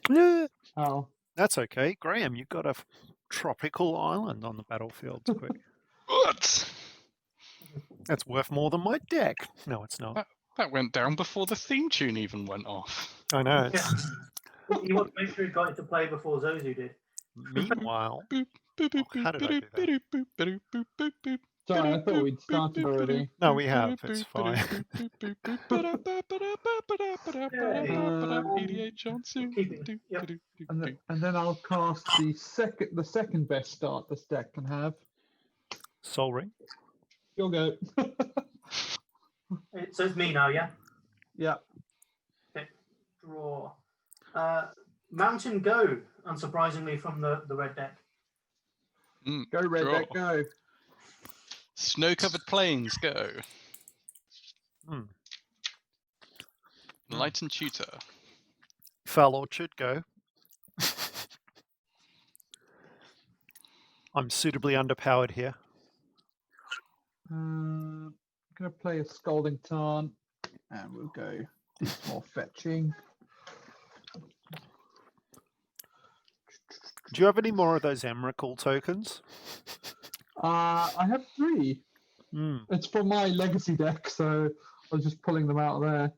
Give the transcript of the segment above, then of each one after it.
Yeah, Oh. that's okay. Graham, you've got a tropical island on the battlefield. Quick. What? That's worth more than my deck. No, it's not. That went down before the theme tune even went off. I know. Yeah. He wanted to make sure he got into play before Zozu did. Meanwhile, Boop, boop, boop, how did I do that? boop, boop, boop, boop, boop. Sorry, I thought we'd started already. No, we have. It's fine. EDH on soon. Keeping. Yep. And then I'll cast the second best start this deck can have. Soul Ring. You'll go. So it's me now, yeah? Yeah. Okay. Draw. Mountain Go, unsurprisingly, from the red deck. Go red Draw. deck, go. Snow-covered plains, go. Light and Tutor. Foul Orchard, go. I'm suitably underpowered here. I'm going to play a Scalding Tarn, and we'll go this more fetching. Do you have any more of those Emrakul tokens? I have 3. It's for my legacy deck, so I was just pulling them out of there.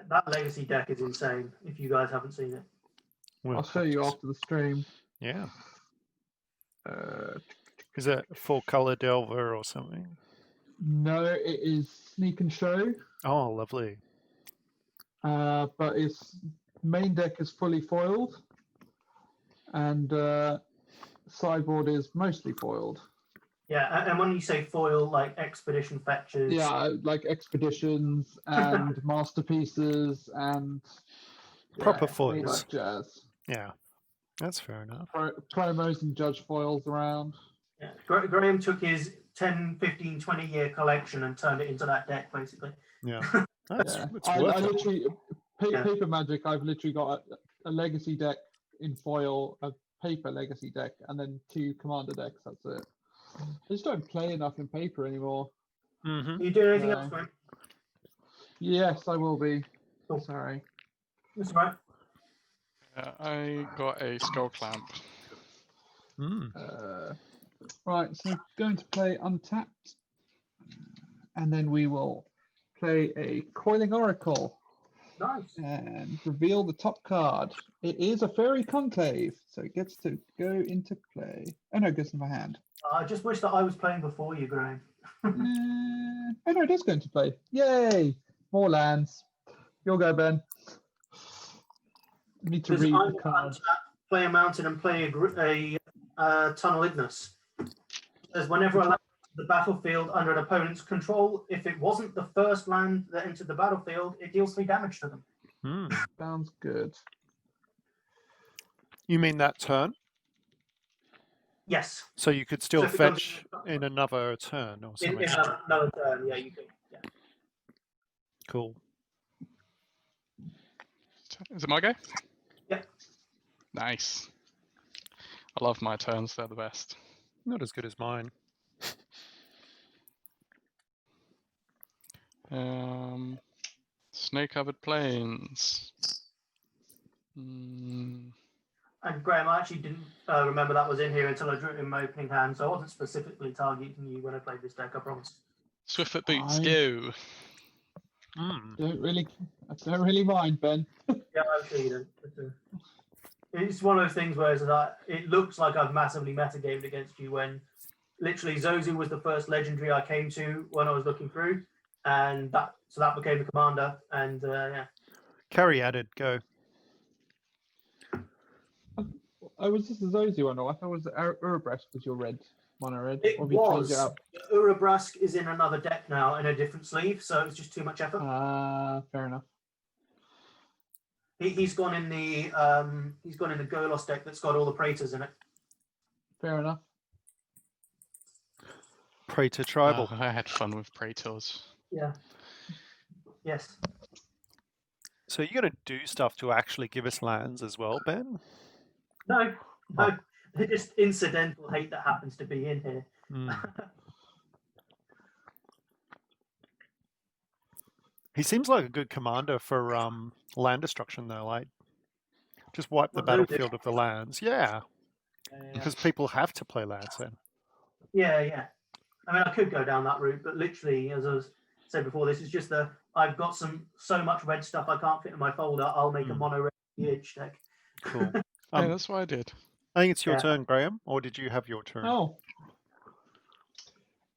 That legacy deck is insane, if you guys haven't seen it. We'll I'll show you after the stream. Yeah. Uh, Is it a 4-color Delver or something? no, it is Sneak and Show, Oh, lovely. but its main deck is fully foiled, and sideboard is mostly foiled. Yeah, and when you say foil, like Expedition Fetchers. Yeah, like Expeditions and Masterpieces and Proper all foils. that jazz. Yeah, that's fair enough. Promos and Judge foils around. Yeah. Graham took his 10, 15, 20 year collection and turned it into that deck, basically. Yeah, that's Yeah. it's I worth it. literally, Paper Magic, I've literally got a legacy deck in foil, a paper legacy deck, and then 2 commander decks. That's it. I just don't play enough in paper anymore. Mm-hmm. Are you doing anything No. else, Graham? Yes, I will be. Cool. Sorry. That's all right. I got a Skull Clamp. Right, so going to play Untapped, and then we will play a Coiling Oracle. Nice. And reveal the top card. It is a Fairy Conclave, so it gets to go into play. Oh no, it goes in my hand. I just wish that I was playing before you, Graham. Oh no, it does go into play. Yay! More lands. You'll go, Ben. You need to Because read I'm the card. play a mountain and play a Tunnel Ignis. As whenever a land enters the battlefield under an opponent's control, if it wasn't the first land that entered the battlefield, it deals 3 damage to them. Sounds good. You mean that turn? Yes. So you could still So if it comes fetch in another turn or In something. another turn, yeah, you can. Yeah. Cool. Is it my go? Yeah. Nice. I love my turns, they're the best. Not as good as mine. Snow-covered plains. And Graham, I actually didn't remember that was in here until I drew it in my opening hand, so I wasn't specifically targeting you when I played this deck, I promise. Swiftfoot Boots, I- go. I don't really mind, Ben. Yeah, I'm sure you don't. But, it's one of those things where it looks like I've massively metagamed against you when literally Zozu was the first legendary I came to when I was looking through, and that became the commander, and yeah. Carry added, go. Oh, was this a Zozu one? Or I thought it was Urabresk was your red, mono red. It Or have you changed was. it up? Urabrask is in another deck now in a different sleeve, so it's just too much effort. Fair enough. He's gone in the Golos deck that's got all the Praetors in it. Fair enough. Praetor Tribal. I had fun with Praetors. Yeah. Yes. So you're going to do stuff to actually give us lands as well, Ben? No. They're just incidental hate that happens to be in here. He seems like a good commander for land destruction, though. Like, just wipe the What those do. battlefield of the lands. Yeah, because people have to play lands then. Yeah. I mean, I could go down that route, but literally, as I was said before, this is just I've got so much red stuff I can't fit in my folder. I'll make a mono red EDH deck. Cool. Yeah, that's what I did. I think it's your Yeah. turn, Graham, or did you have your turn? Oh.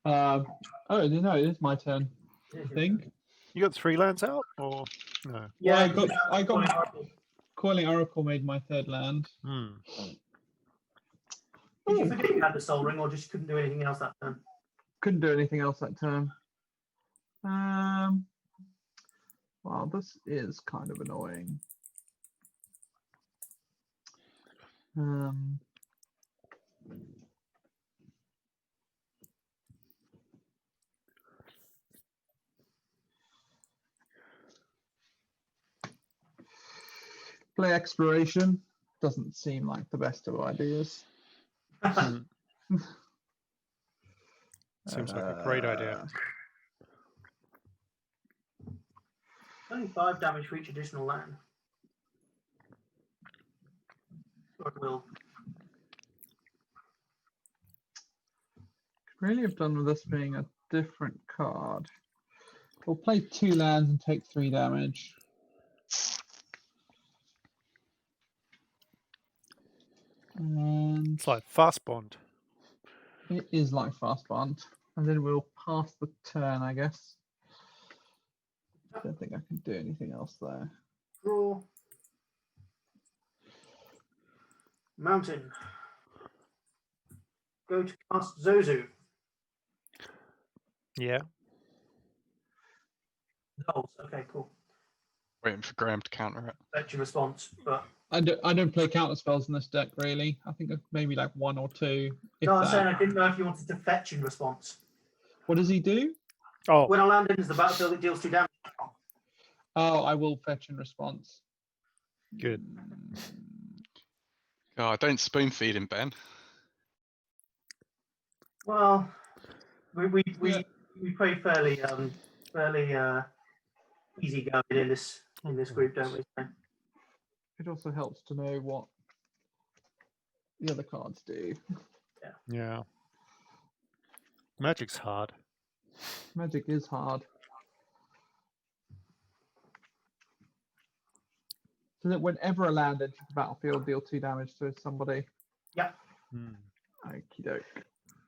Oh, no, it is my turn. I think. You got 3 lands out, or no? Yeah, Well, I got Calling Oracle. Calling Oracle made my third land. Hmm. Did you forget you had the Soul Ring, or just couldn't do anything else that turn? Couldn't do anything else that turn. Well, this is kind of annoying. Play exploration doesn't seem like the best of ideas. Hmm. Seems like a great idea. Only 5 damage for each additional land. Or it will. Could really have done with this being a different card. We'll play 2 lands and take 3 damage. And It's like Fast Bond. it is like Fast Bond. And then we'll pass the turn, I guess. I don't think I can do anything else there. Draw. Mountain. Go to cast Zozu. Yeah. Oh, okay, cool. Waiting for Graham to counter it. That's your response, but I don't play counter spells in this deck really. I think maybe like 1 or 2. If no, I'm that. saying I didn't know if you wanted to fetch in response. What does he do? Oh, When a land enters the battlefield, it deals 2 damage. Oh, I will fetch in response. good. Oh, don't spoon feed him, Ben. Well, we Yeah. play fairly easy going in this group, don't we? So, It also helps to know what the other cards do. Yeah. Magic's hard. Magic is hard. So that whenever a land enters the battlefield, deal 2 damage to somebody. Hmm. Okie doke.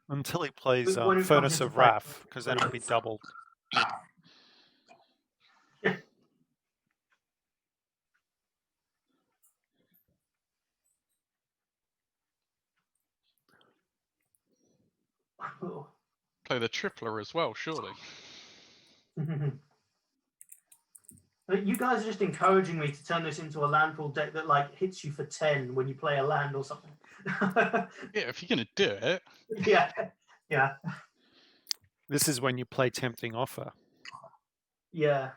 Until he plays When it comes Furnace into of play. Wrath, because then it'll be doubled. oh. Play the tripler as well, surely. But you guys are just encouraging me to turn this into a landfall deck that like hits you for 10 when you play a land or something. Yeah, if you're gonna do it. Yeah. This is when you play Tempting Offer. Yeah.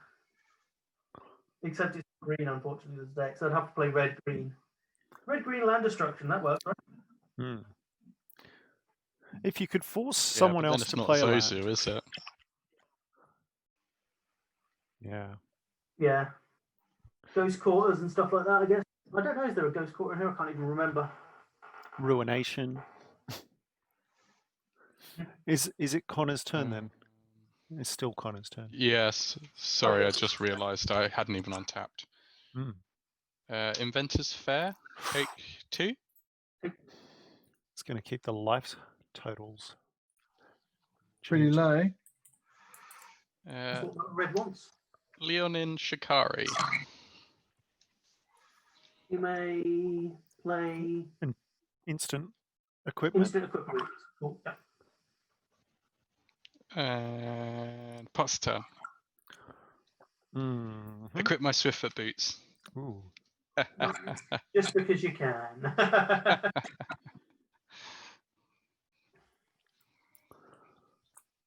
Except it's green, unfortunately, this deck, so I'd have to play red-green. Red-green land destruction, that works, right? Hmm. If you could force Yeah, someone but then else it's to not play a Zozu, land. is it? Yeah. Yeah. Ghost quarters and stuff like that, I guess. I don't know, is there a ghost quarter in here? I can't even remember. Ruination. Is it Connor's turn then? It's still Connor's turn. Yes. Sorry, I just realised I hadn't even untapped. Hmm. Inventor's Fair, take 2. It's going to keep the life totals Pretty changing. low. I thought that red once. Leonin Shikari. You may play Instant equipment. instant equipment. Cool. Yeah. And Pot's turn. Mhm. Equip my Swiftfoot boots. Ooh. Just because you can.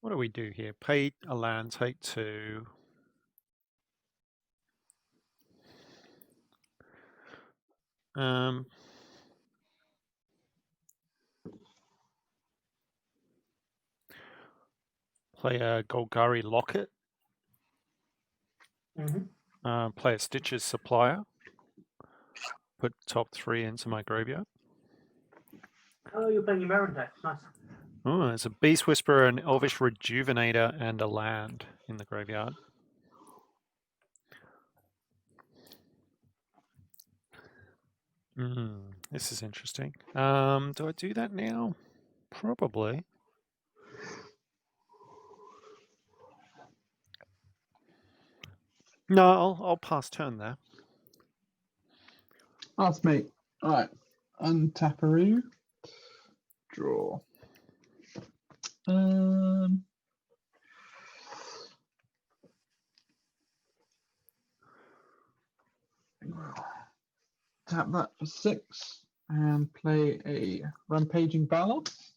What do we do here? Pay a land, take 2. Play a Golgari Locket. Mm-hmm. Play a Stitches Supplier. Put top 3 into my graveyard. Oh, you're playing your Meren deck. Nice. Oh, there's a Beast Whisperer, an Elvish Rejuvenator, and a land in the graveyard. This is interesting. Do I do that now? Probably. No, I'll pass turn there. That's me. All right. Untapperoo. Draw. Tap that for 6 and play a Rampaging Balance.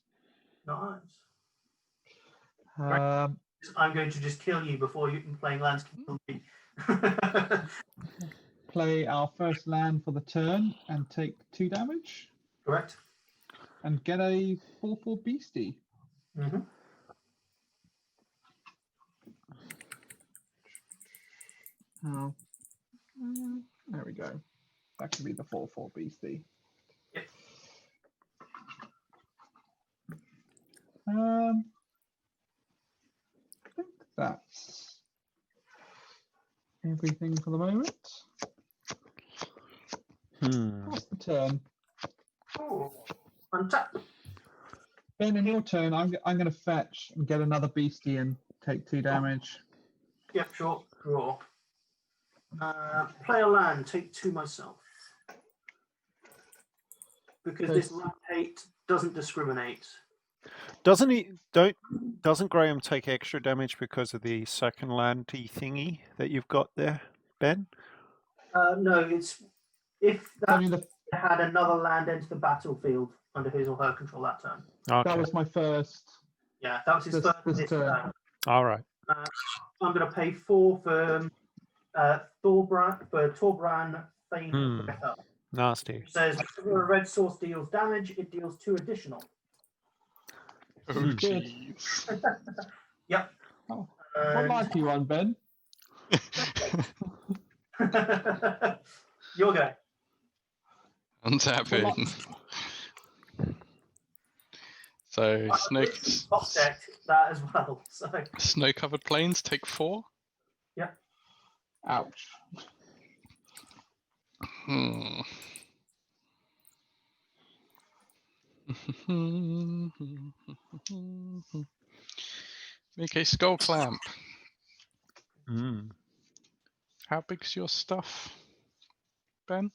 Nice. Um, I'm going to just kill you before you can play lands kill me. play our first land for the turn and take 2 damage Correct. and get a 4/4 beastie. Mm-hmm. Oh, there we go. That could be the 4/4 beastie. Yep. I think that's everything for the moment. Pass the turn. Oh, untap. Ben, in your turn, I'm going to fetch and get another beastie and take 2 damage. Yep, sure. Draw. Play a land, take 2 myself. Because this land hate doesn't discriminate. Doesn't Graham take extra damage because of the second landy thingy that you've got there, Ben? No, it's if that I mean, had another land enter the battlefield under his or her control that turn. Okay. that was my first. Yeah, that was his first this turn. All right. I'm going to pay 4 for Torbran Fane Breath. Nasty. It says whenever a red source deals damage, it deals 2 additional. Oh, jeez. Yep. Oh, what life are you on, Ben? Your go. Untapping. So Box deck that as well. So snow-covered plains take 4. Yep. Ouch. Make a skull clamp. Mm. How big's your stuff, Ben?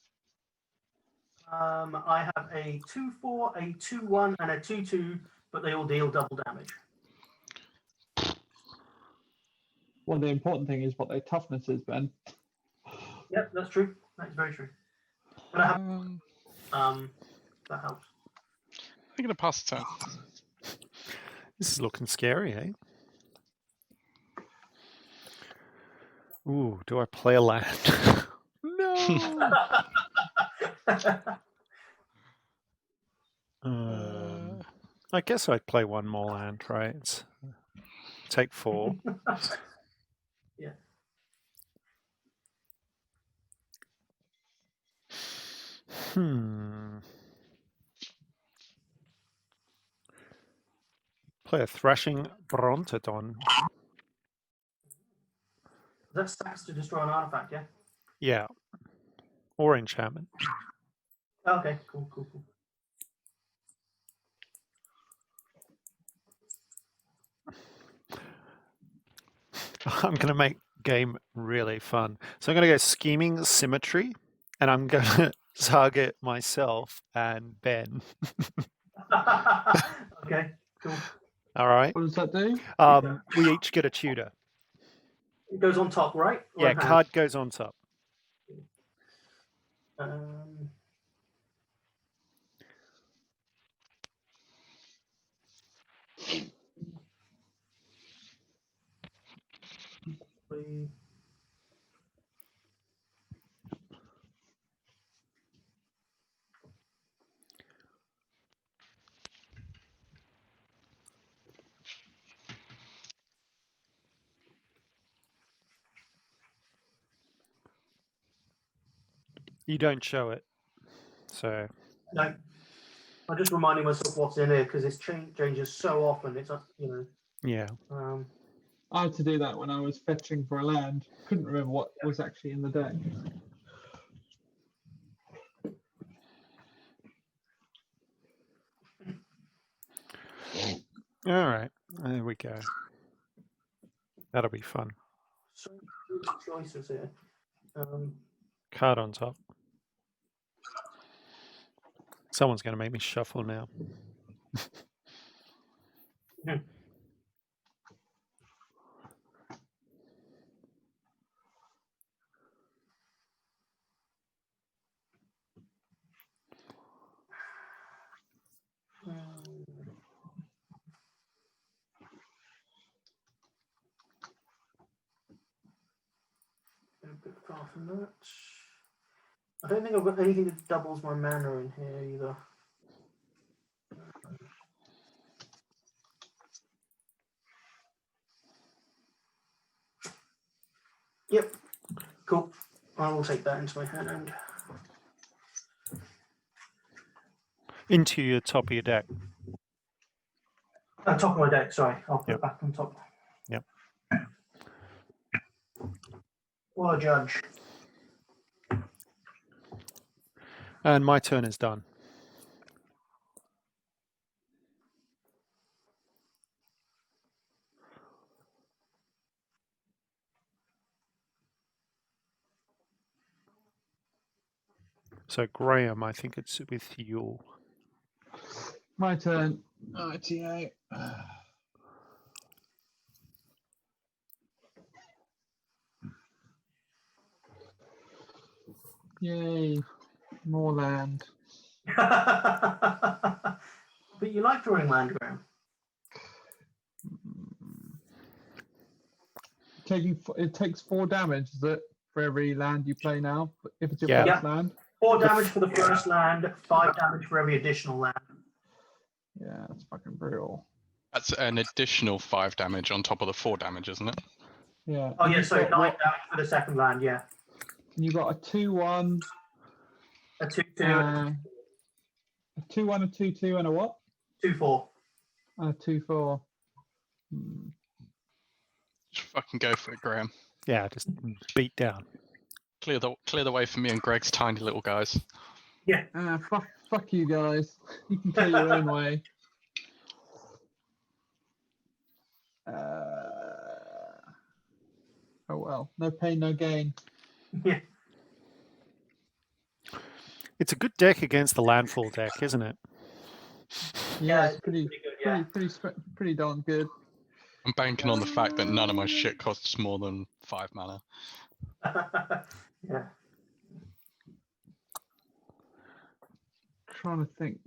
I have a 2/4, a 2/1, and a 2/2, but they all deal double damage. Well, the important thing is what their toughness is, Ben. Yep, that's true. That's very true. But I have, that helps. I'm gonna pass the turn. This is looking scary, eh? Ooh, do I play a land? No. I guess I'd play one more land, right? Take 4. Yeah. Play a Thrashing Brontodon. That stacks to destroy an artifact, yeah? Yeah. Or enchantment. Okay, cool. I'm going to make game really fun. So I'm going to go Scheming Symmetry, and I'm going to target myself and Ben. Okay, cool. All right. What does that do? We each get a tutor. It goes on top, right? Or Yeah, in hand? card goes on top. You don't show it. So No. I'm just reminding myself what's in here because it changes so often. It's yeah. I had to do that when I was fetching for a land. Couldn't remember what was actually in the deck. All right. There we go. That'll be fun. so good choices here. Card on top. Someone's going to make me shuffle now. A bit far from that. I don't think I've got anything that doubles my mana in here either. Yep. Cool. I will take that into my hand. Into your top of your deck. Top of my deck, sorry. I'll put Yep. it back on top. Yep. What a judge. And my turn is done. So Graham, I think it's with you. My turn. ITA. Yay. More land. But you like drawing land, Graham. It takes 4 damage, is it, for every land you play now? If it's your Yeah. first Yeah. land? 4 damage for the first land, 5 damage for every additional land. Yeah, that's fucking brutal. That's an additional 5 damage on top of the 4 damage, isn't it? Yeah. Oh and yeah, you've so got 9 what? damage for the second land, yeah. You got a 2-1, A 2-2, a 2-1, a 2-2, and a what? 2-4. And a 2-4. Just fucking go for it, Graham. Yeah, just beat down. Clear the way for me and Greg's tiny little guys. Fuck you guys. You can play your own way. Oh well, no pain, no gain. Yeah. It's a good deck against the landfall deck, isn't it? Yeah, it's pretty good, yeah. pretty darn good. I'm banking on the fact that none of my shit costs more than 5 mana. Yeah. Trying to think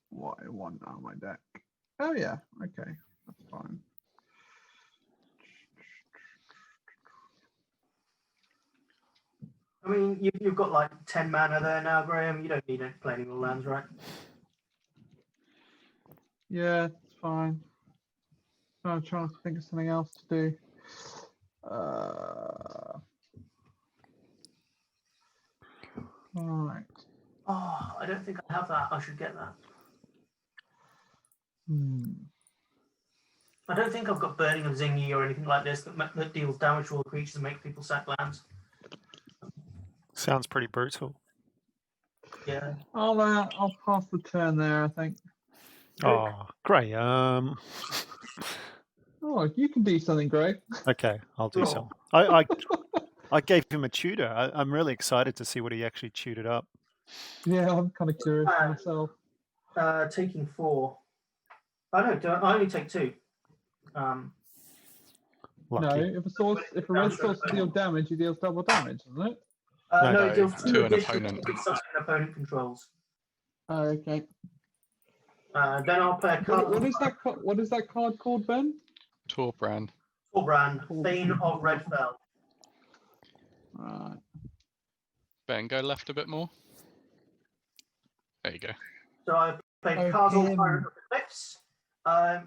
what I want on my deck. Oh yeah, okay, that's fine. I mean, you've got like 10 mana there now, Graham. You don't need to play any more lands, right? Yeah, it's fine. I'm trying to think of something else to do. Alright. Oh, I don't think I have that. I should get that. I don't think I've got Burning of Zingy or anything like this that deals damage to all creatures and makes people sack lands. Sounds pretty brutal. Yeah. I'll pass the turn there, I think. Oh, great. Oh, you can do something, Greg. Okay, I'll do Oh. some. I gave him a tutor. I'm really excited to see what he actually tutored up. Yeah, I'm kind of curious myself. Taking 4. I only take 2. Lucky. No, if a red source deals damage, it deals double damage, isn't it? No, it deals to 2 an additional opponent. if it's something an opponent controls. Oh, okay. Then I'll play a card. What is that card called, Ben? Torbrand. Torbrand, Thane of Redfell. Right. Ben, go left a bit more. There you go. So I play Castle Tyrant of the Cliffs.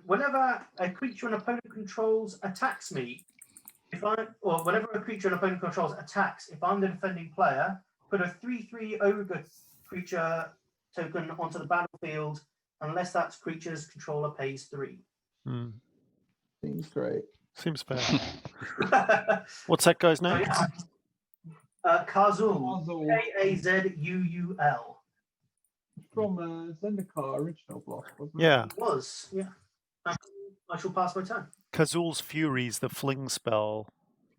Whenever a creature an opponent controls attacks me, whenever a creature an opponent controls attacks, if I'm the defending player, put a 3/3 ogre creature token onto the battlefield unless that creature's controller pays 3. Hmm. Seems great. Seems fair. What's that guy's name? Kazul. Kazul. Kazuul. From Zendikar original block, wasn't Yeah. It was, yeah. I shall pass my turn. Kazul's Fury's the fling spell.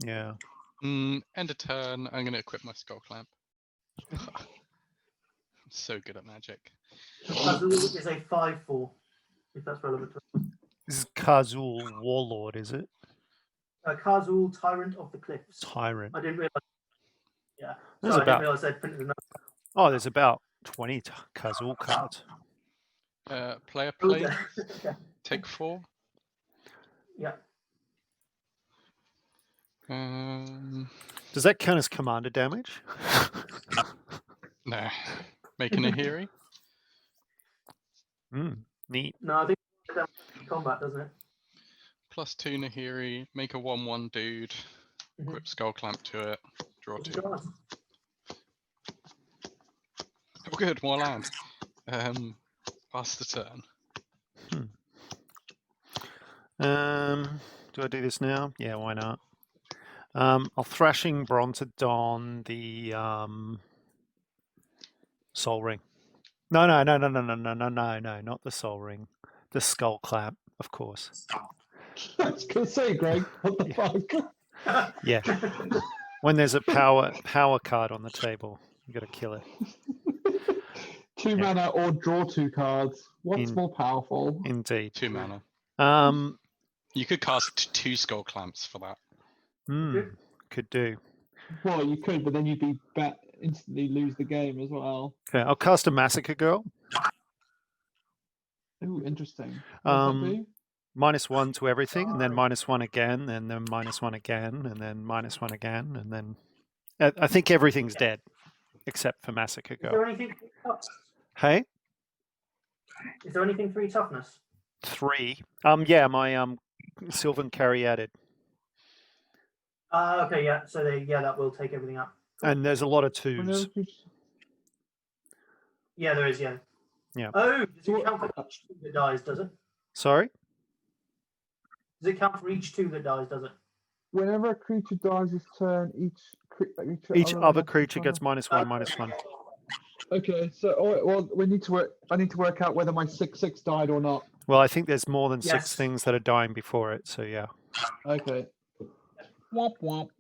Yeah. End of turn. I'm going to equip my Skull Clamp. I'm so good at magic. Kazul is a 5/4, if that's relevant. This is Kazul Warlord, is it? Kazul, Tyrant of the Cliffs. Tyrant. I didn't realize. Yeah. There's Sorry, I about- didn't realize they'd printed another. Oh, there's about 20 Kazul cards. Player Oh, play. yeah. Okay. Take 4. Yeah. Does that count as commander damage? No. Make a Nahiri. Neat. No, I think it's combat, doesn't it? +2 Nahiri. Make a 1/1 dude. Mhm. Equip Skull Clamp to it. Draw 2. Nice. Oh, good. More land. Pass the turn. Do I do this now? Yeah, why not? I'll Thrashing Brontodon the Soul Ring. No, not the Soul Ring. The Skull Clap, of course. I was gonna say, Greg, what the fuck? Yeah. When there's a power card on the table, you got to kill it. 2 mana or draw 2 cards. What's In- more powerful? Indeed. 2 mana. Um, You could cast 2 Skull Clamps for that. could do. Well, you could, but then you'd be instantly lose the game as well. Okay, I'll cast a Massacre Girl. Ooh, interesting. What does that do? -1 to everything, and then -1 again, and then -1 again, and then -1 again, and then I think everything's dead except for Massacre Is Girl. there anything 3 toughness? Hey, Is there anything 3 toughness? 3. Yeah, my Sylvan Caryatid, Okay, yeah. So that will take everything up. and there's a lot of Whenever 2s. Yeah, there is. Yeah. Yeah. Oh, does So it count for each 2 that dies? Does it? Sorry. Does it count for each 2 that dies? Does it? Whenever a creature dies this turn, Each other monster creature gets card- -1, -1. Okay, so well, we need to work. I need to work out whether my 6/6 died or not. Well, I think there's more than 6 Yes. things that are dying before it, so yeah. Okay. Womp womp.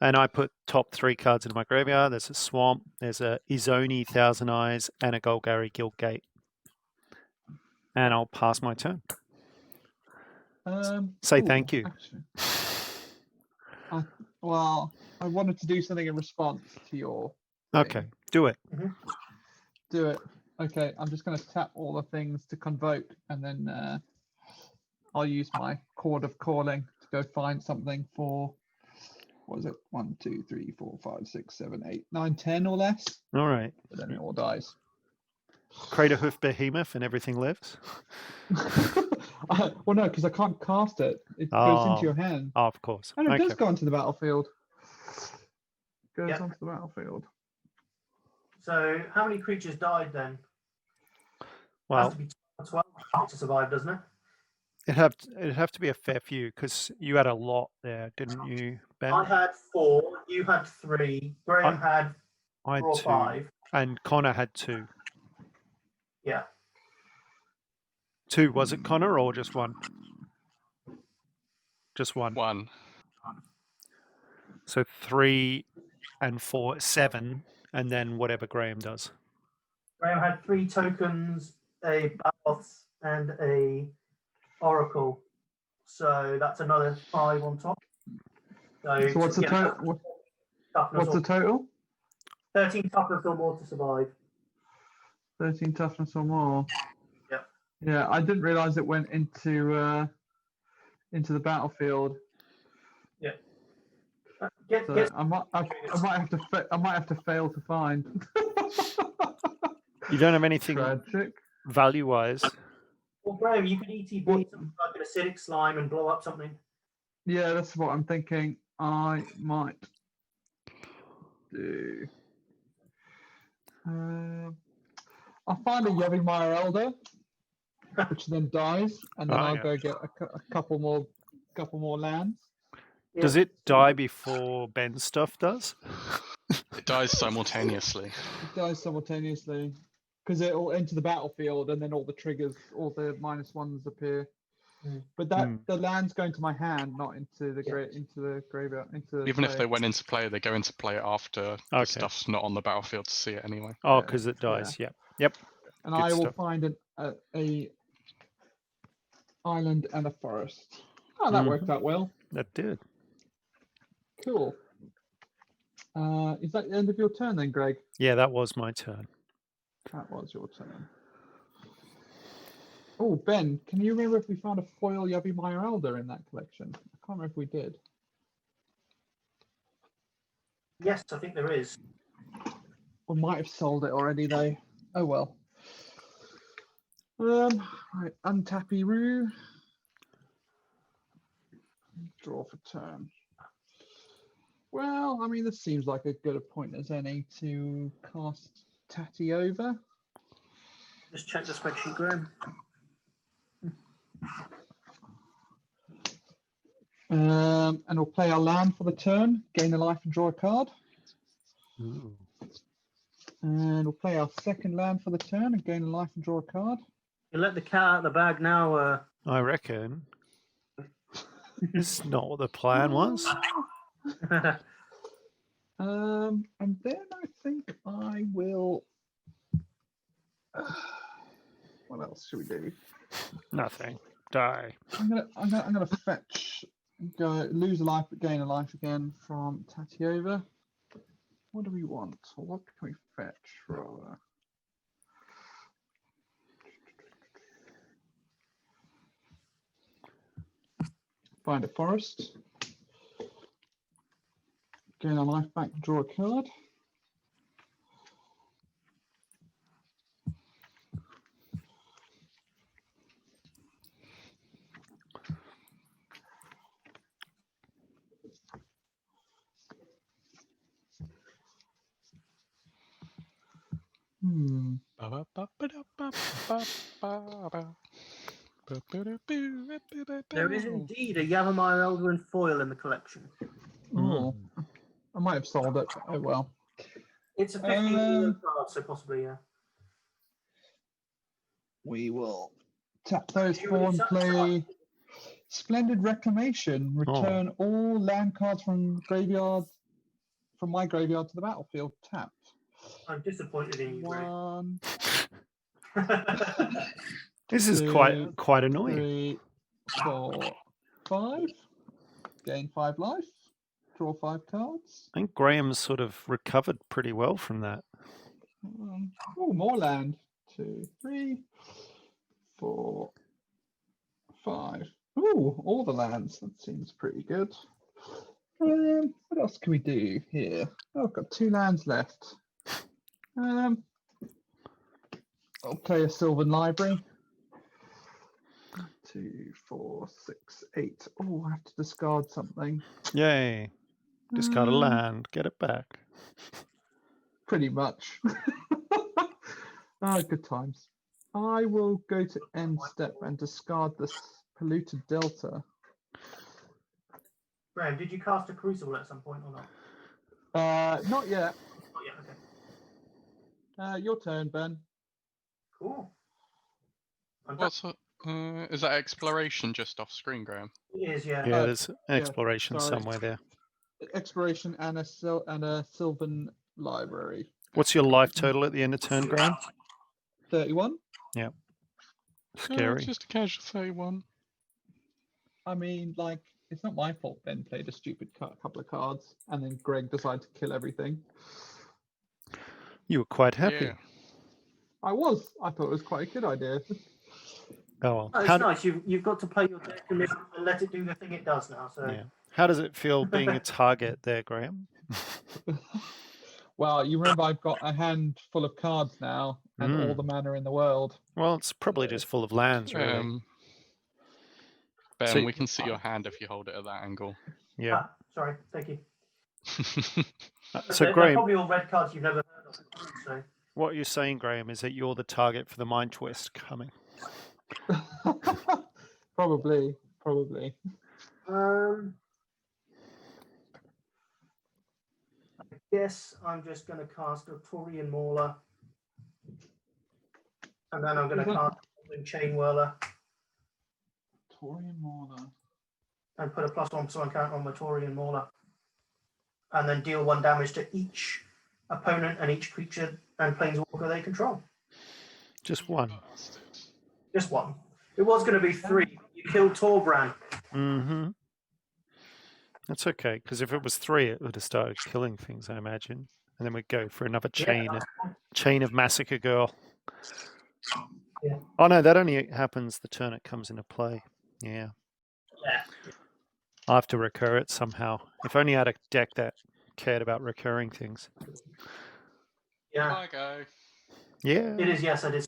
And I put top 3 cards into my graveyard. There's a Swamp, there's a Izoni, Thousand Eyes, and a Golgari Guildgate. And I'll pass my turn. Say thank you. Actually, well, I wanted to do something in response to your. Okay, thing. do it. Do it. Okay, I'm just going to tap all the things to convoke, and then I'll use my Chord of Calling to go find something for. What is it? 1, 2, 3, 4, 5, 6, 7, 8, 9, 10 or less. All right. But then it all dies. Craterhoof Behemoth and everything lives. Well, no, because I can't cast it. It goes Oh. into your hand. Oh, of course. And it Okay. does go onto the battlefield. Goes Yep. onto the battlefield. So how many creatures died then? Well, Has to be 12 to survive, doesn't it? it'd have to be a fair few because you had a lot there, didn't you, Ben? I had 4. You had 3. Graham had I 4 or had 2, 5. and Connor had 2. Yeah. 2, was it, Connor, or just 1? Just 1. 1. So 3 and 4, 7, and then whatever Graham does. Graham had 3 tokens, a Bath, and a Oracle. So that's another 5 on top. So what's the total? What's the total? 13 toughness or more to survive. 13 toughness or more. Yep. Yeah, I didn't realize it went into the battlefield. So I might have to fail to find. You don't have anything Tragic. value-wise. Well, Graham, you could ETB something like an acidic slime and blow up something. Yeah, that's what I'm thinking. I might do. find a Yavimaya Elder, which then dies, and then Oh, I'll yeah. go get a couple more lands. Does it die before Ben's stuff does? It dies simultaneously. It dies simultaneously because it'll enter the battlefield, and then all the triggers, all the -1s appear. But the land's going to my hand, not into the graveyard. Even if they went into play, they go into play after the Okay. stuff's not on the battlefield to see it anyway. Oh, because it dies. Yeah. Yep. And Good I will stuff. find a island and a forest. Oh, that worked out well. That did. Cool. Is that the end of your turn then, Greg? Yeah, that was my turn. That was your turn. Oh, Ben, can you remember if we found a foil Yavimaya Elder in that collection? I can't remember if we did. Yes, I think there is. We might have sold it already, though. Oh well. Right, untappy Roo. Draw for turn. Well, I mean, this seems like a good a point as any to cast Tatyova. Just check the spreadsheet, Graham. And we'll play our land for the turn, gain a life and draw a card. Ooh. And we'll play our second land for the turn and gain a life and draw a card. You let the cat out of the bag now. I reckon. This is not what the plan was. And then I think I will. What else should we do? Nothing. Die. I'm gonna fetch. Go lose a life but gain a life again from Tatyova. What do we want? Or what can we fetch rather? Find a forest. Gain a life back, draw a card. There is indeed a Yavimaya Elder and foil in the collection. Oh, I might have sold it. Oh well. It's a 15 card, so possibly, yeah. We will tap those You four already and said that. play Splendid Reclamation. Return all land cards from my graveyard to the battlefield tapped. I'm disappointed in you, Greg. 1, This is 2, quite annoying. 3, 4, 5. Gain 5 life. Draw 5 cards. I think Graham's sort of recovered pretty well from that. Oh, more land. 2, 3, 4, 5. Ooh, all the lands. That seems pretty good. What else can we do here? Oh, I've got 2 lands left. I'll play a Sylvan Library. 2, 4, 6, 8. Oh, I have to discard something. Yay. Discard a land. Get it back. Pretty much. Good times. I will go to end step and discard this polluted delta. Graham, did you cast a Crucible at some point or not? Not yet. Not yet, okay. Your turn, Ben. Cool. What's is that exploration just off screen, Graham? It is, yeah. Yeah, there's an exploration sorry. somewhere there. Exploration and a Sylvan Library. What's your life total at the end of turn, Graham? 31. Yeah. Scary. Just a casual 31. I mean, like, it's not my fault Ben played a stupid couple of cards and then Greg decided to kill everything. You were quite happy. Yeah. I was. I thought it was quite a good idea. Oh, well. Oh, it's nice. You've got to play your deck and let it do the thing it does now. So Yeah. How does it feel being a target there, Graham? Well, you remember I've got a hand full of cards now and all the mana in the world. Well, it's probably just full of lands, really. Ben, So- we can see your hand if you hold it at that angle. Yeah. sorry, thank you. So, They're Graham, probably all red cards you've never heard of. So What you're saying, Graham, is that you're the target for the mind twist coming. Probably. I guess I'm just going to cast a Taurian Mauler. And then I'm going to cast a Chain Whirler Taurian Mauler. and put a +1 counter on my Taurian Mauler. And then deal 1 damage to each opponent and each creature and planeswalker they control. Just one. Bastard. Just 1. It was going to be 3. You killed Torbran. Mm-hmm. That's okay, because if it was 3, it would have started killing things, I imagine. And then we'd go for another chain of Massacre Girl. Yeah. Oh no, that only happens the turn it comes into play. Yeah. I have to recur it somehow. If only I had a deck that cared about recurring things. Yeah. Bye, go. Yeah. It is, yes, I did.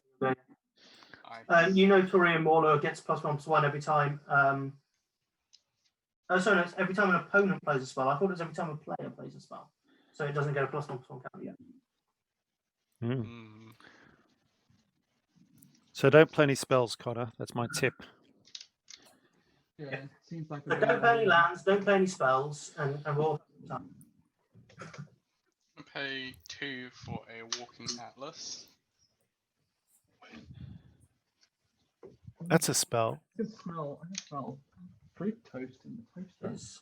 Aye. You know Taurian Mauler gets +1/+1 every time. Sorry, no, it's every time an opponent plays a spell. I thought it was every time a player plays a spell. So it doesn't get a +1/+1 counter yet. Mm. Mm. So don't play any spells, Connor. That's my tip. Yeah, it seems like. So don't play any lands, don't play any spells, and we'll. I'm gonna pay 2 for a Walking Atlas. That's a spell. I can smell fruit toast in the toaster. Yes.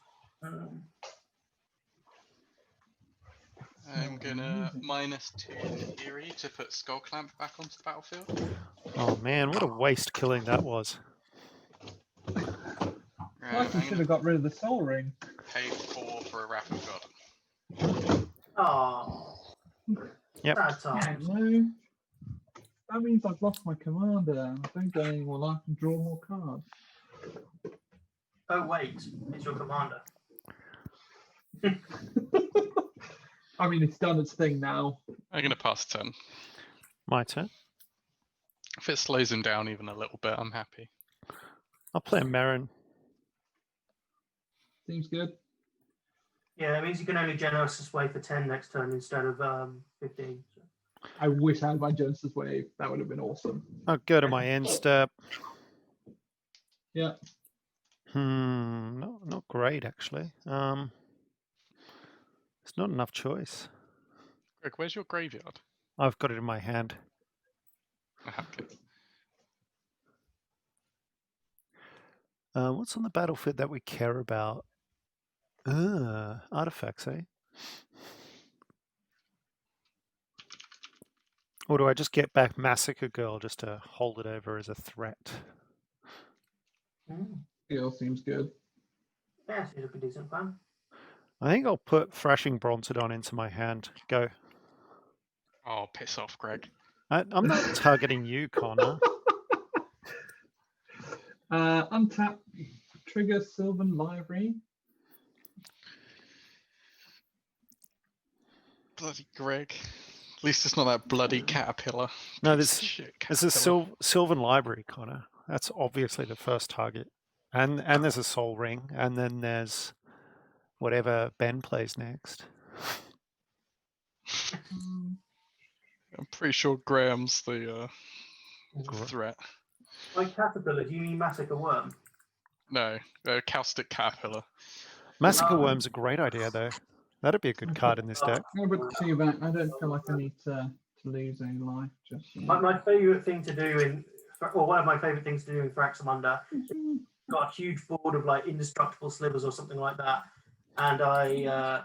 I'm gonna -2 Nahiri to put Skull Clamp back onto the battlefield. Oh man, what a waste killing that was. I should have got rid of the soul ring. Pay 4 for a Wrath of God. Oh. Yep. Sad time. No. That means I've lost my commander and I don't get any more life and draw more cards. Oh wait, it's your commander. I mean, it's done its thing now. I'm gonna pass turn. My turn. If it slows him down even a little bit, I'm happy. I'll play Meren. Seems good. Yeah, it means you can only Genesis Wave for 10 next turn instead of 15. So. I wish I had my Genesis Wave. That would have been awesome. I'll go to my end step. Yeah. Not great actually. It's not enough choice. Greg, where's your graveyard? I've got it in my hand. Okay. What's on the battlefield that we care about? Artifacts, eh? Or do I just get back Massacre Girl just to hold it over as a threat? It all seems good. Yeah, seems like a decent plan. I think I'll put Thrashing Brontodon into my hand. Go. Oh, piss off, Greg. I'm not targeting you, Connor. Untap, trigger Sylvan Library. Bloody Greg. At least it's not that bloody caterpillar. No, Piece of this shit is a caterpillar. Sylvan Library, Connor. That's obviously the first target. And there's a Soul Ring, and then there's whatever Ben plays next. I'm pretty sure Graham's the threat. Like Caterpillar, do you mean Massacre Worm? No, Caustic Caterpillar. Massacre Worm's a great idea, though. That'd be a good card in this deck. No, but see that I don't feel like I need to lose any life just yet. My favourite thing to do one of my favourite things to do in Thraxamunda, got a huge board of like indestructible slivers or something like that, and I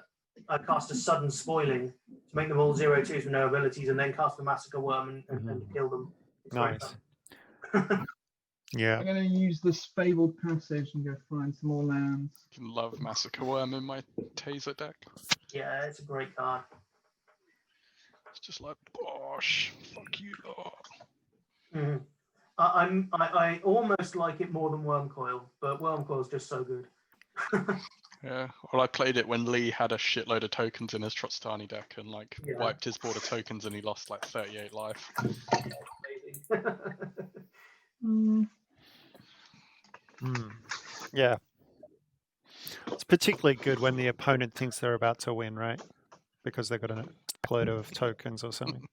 cast a sudden spoiling to make them all 0/2s with no abilities, and then cast the Massacre Worm and kill them. It's very Nice. fun. Yeah. I'm going to use this fabled passage and go find some more lands. I can love Massacre Worm in my Taser deck. Yeah, it's a great card. It's just like, bosh, fuck you lot. Mm-hmm. I almost like it more than Wormcoil, but Wormcoil's just so good. Yeah, well, I played it when Lee had a shitload of tokens in his Trostani deck and like wiped his board of tokens and he lost like 38 life. Yeah. It's particularly good when the opponent thinks they're about to win, right? Because they've got a load of tokens or something.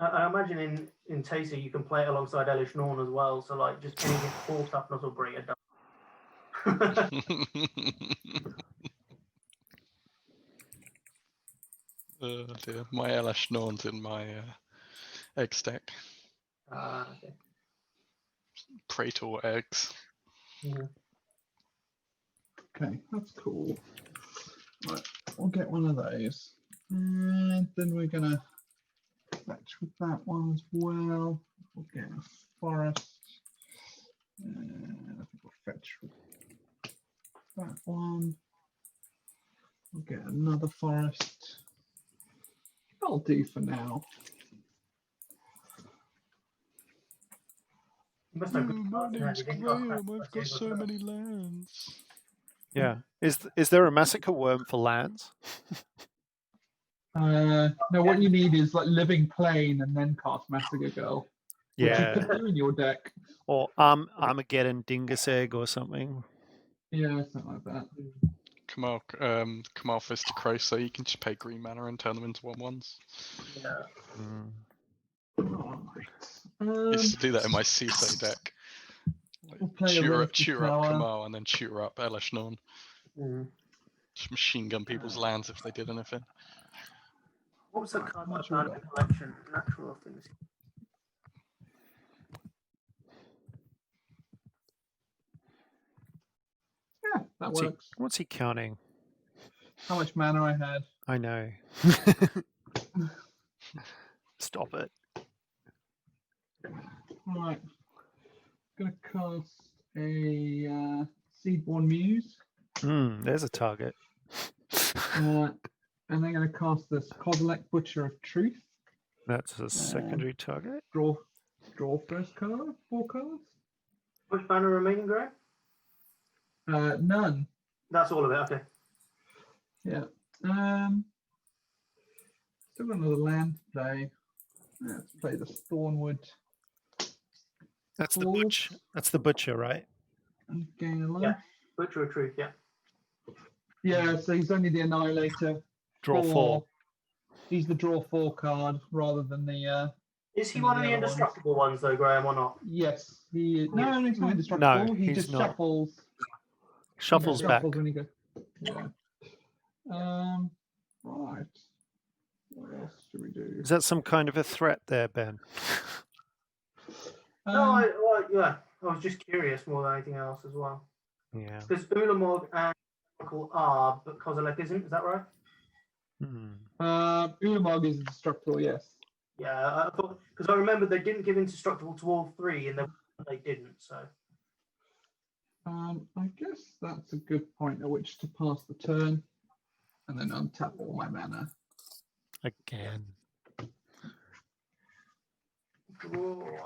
I imagine in Taser you can play it alongside Elish Norn as well. So like just anything 4 toughness or bring it down. Oh dear. My LS Norn's in my egg stack. Okay. Praetor eggs. Mhm. Okay, that's cool. Right, we'll get one of those. And then we're gonna fetch with that one as well. We'll get a forest. And I think we'll fetch with that one. We'll get another forest. That'll do for now. You must have good My cards in hand. name's You didn't cast Graham. I've Massacre got so first. many lands. Yeah. Is there a massacre worm for lands? No, what you need is like Living Plane and then cast Massacre Girl. Which you Yeah. could do in your deck. Or Armageddon Dingus Egg or something. Yeah, something like that. Kamal Fist to Crow, so you can just pay green mana and turn them into 1/1s. Yeah. Mm. Alright. Used to do that in my CISO deck. Like, We'll play a tutor Relative up Power. Kamal and then tutor up Elish Norn. Mhm. Just machine gun people's lands if they did anything. What was the card Not that sure I found in the collection? Natural things. Yeah, that works. What's he counting? How much mana I had. I know. Stop it. Right. Gonna cast a Seedborn Muse. There's a target. And then gonna cast this Kozilek Butcher of Truth. That's a secondary target. Draw first card, 4 cards. Which banner remaining, Greg? None. That's all of it. Okay. Yeah. Still got another land to play. Let's play the Thornwood. That's the Balls. butch. That's the butcher, right? And gain a life. Yeah. Butcher of Truth. Yeah. Yeah, so he's only the Annihilator. Draw 4. He's the draw 4 card rather than the. Is he Any one of of the the other indestructible ones, though, Graham, or not? Yes, he. No, he's not No, indestructible. He he's just not. shuffles. Shuffles back. when he goes. Yeah. Right. What else should we do? Is that some kind of a threat there, Ben? No, yeah. I was just curious more than anything else as well. Yeah. Because Ulamog and Oracle are, but Kozilek isn't. Is that right? Ulamog is indestructible. Yes. Yeah, I thought because I remember they didn't give indestructible to all 3, and they didn't. So. I guess that's a good point at which to pass the turn, and then untap all my mana. Again. Draw.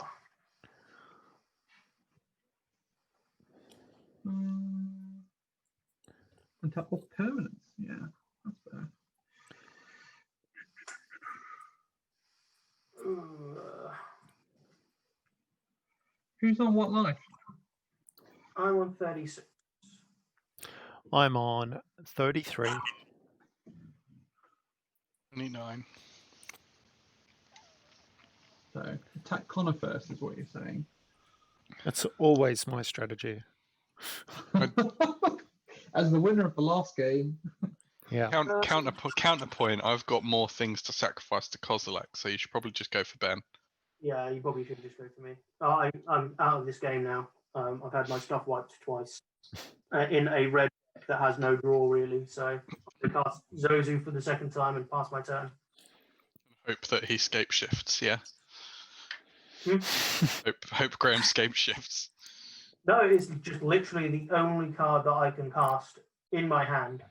Untap all permanents. Yeah, that's fair. Who's on what life? I'm on 36. I'm on 33. 29. So attack Connor first is what you're saying. That's always my strategy. As the winner of the last game. Yeah. Counterpoint, I've got more things to sacrifice to Kozilek, so you should probably just go for Ben. Yeah, you probably should just go for me. I'm out of this game now. I've had my stuff wiped twice in a red deck that has no draw really. So I cast Zozu for the second time and pass my turn. Hope that he scape shifts. Yeah. Hmm? Hope Graham scape shifts. No, it's just literally the only card that I can cast in my hand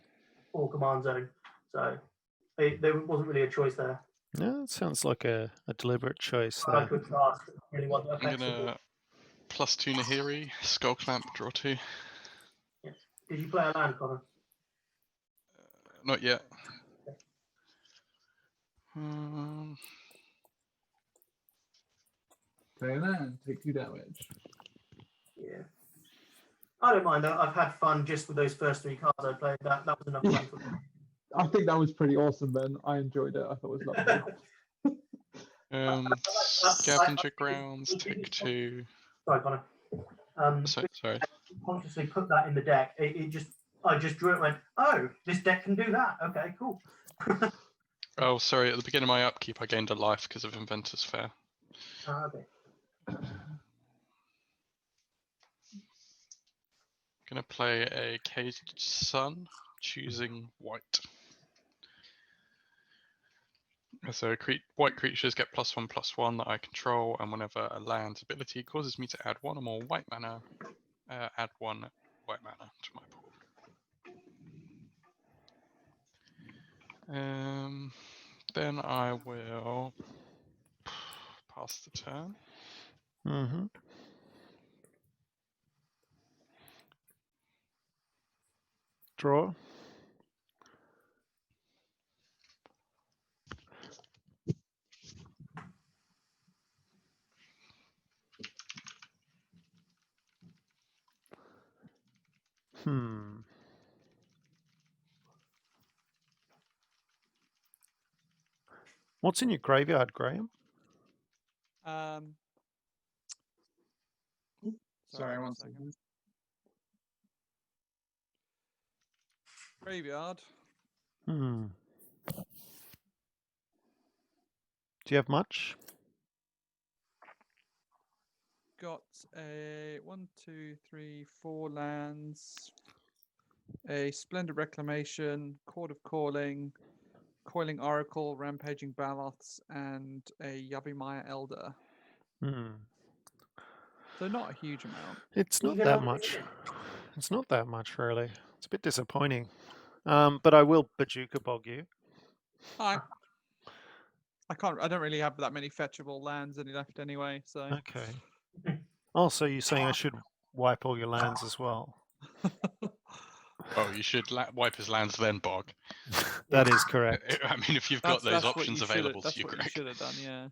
or command zone. So there wasn't really a choice there. No, it sounds like a deliberate choice I there. could cast anyone that I'm affects the board. gonna +2 Nahiri, Skull Clamp, draw 2. Did you play a land, Connor? Not yet. Play that and take 2 damage. Yeah. I don't mind though. I've had fun just with those first 3 cards I played. That was enough fun for me. I think that was pretty awesome, Ben. I enjoyed it. I thought it was lovely. Scavenger grounds, tick 2. Sorry, Connor. Sorry. Consciously put that in the deck. I just drew it and went, oh, this deck can do that. Okay, cool. Oh, sorry. At the beginning of my upkeep, I gained a life because of Inventor's Fair. Okay. Gonna play a Caged Sun, choosing white. So white creatures get +1/+1 that I control, and whenever a land's ability causes me to add 1 or more white mana, add 1 white mana to my pool. Then I will pass the turn. Mm-hmm. Draw. What's in your graveyard, Graham? Sorry, one second. Graveyard. Do you have much? Got a 1, 2, 3, 4 lands, a Splendid Reclamation, Court of Calling, Coiling Oracle, Rampaging Baloths, and a Yavimaya Elder. So not a huge amount. It's not that much. It's not that much, really. It's a bit disappointing. But I will Bajuka Bog you. I don't really have that many fetchable lands any left anyway, so. Okay. Oh, so you're saying I should wipe all your lands as well? Oh, you should wipe his lands then bog. That is correct. I mean, if you've got those options available to you, Greg. That's what you should have done,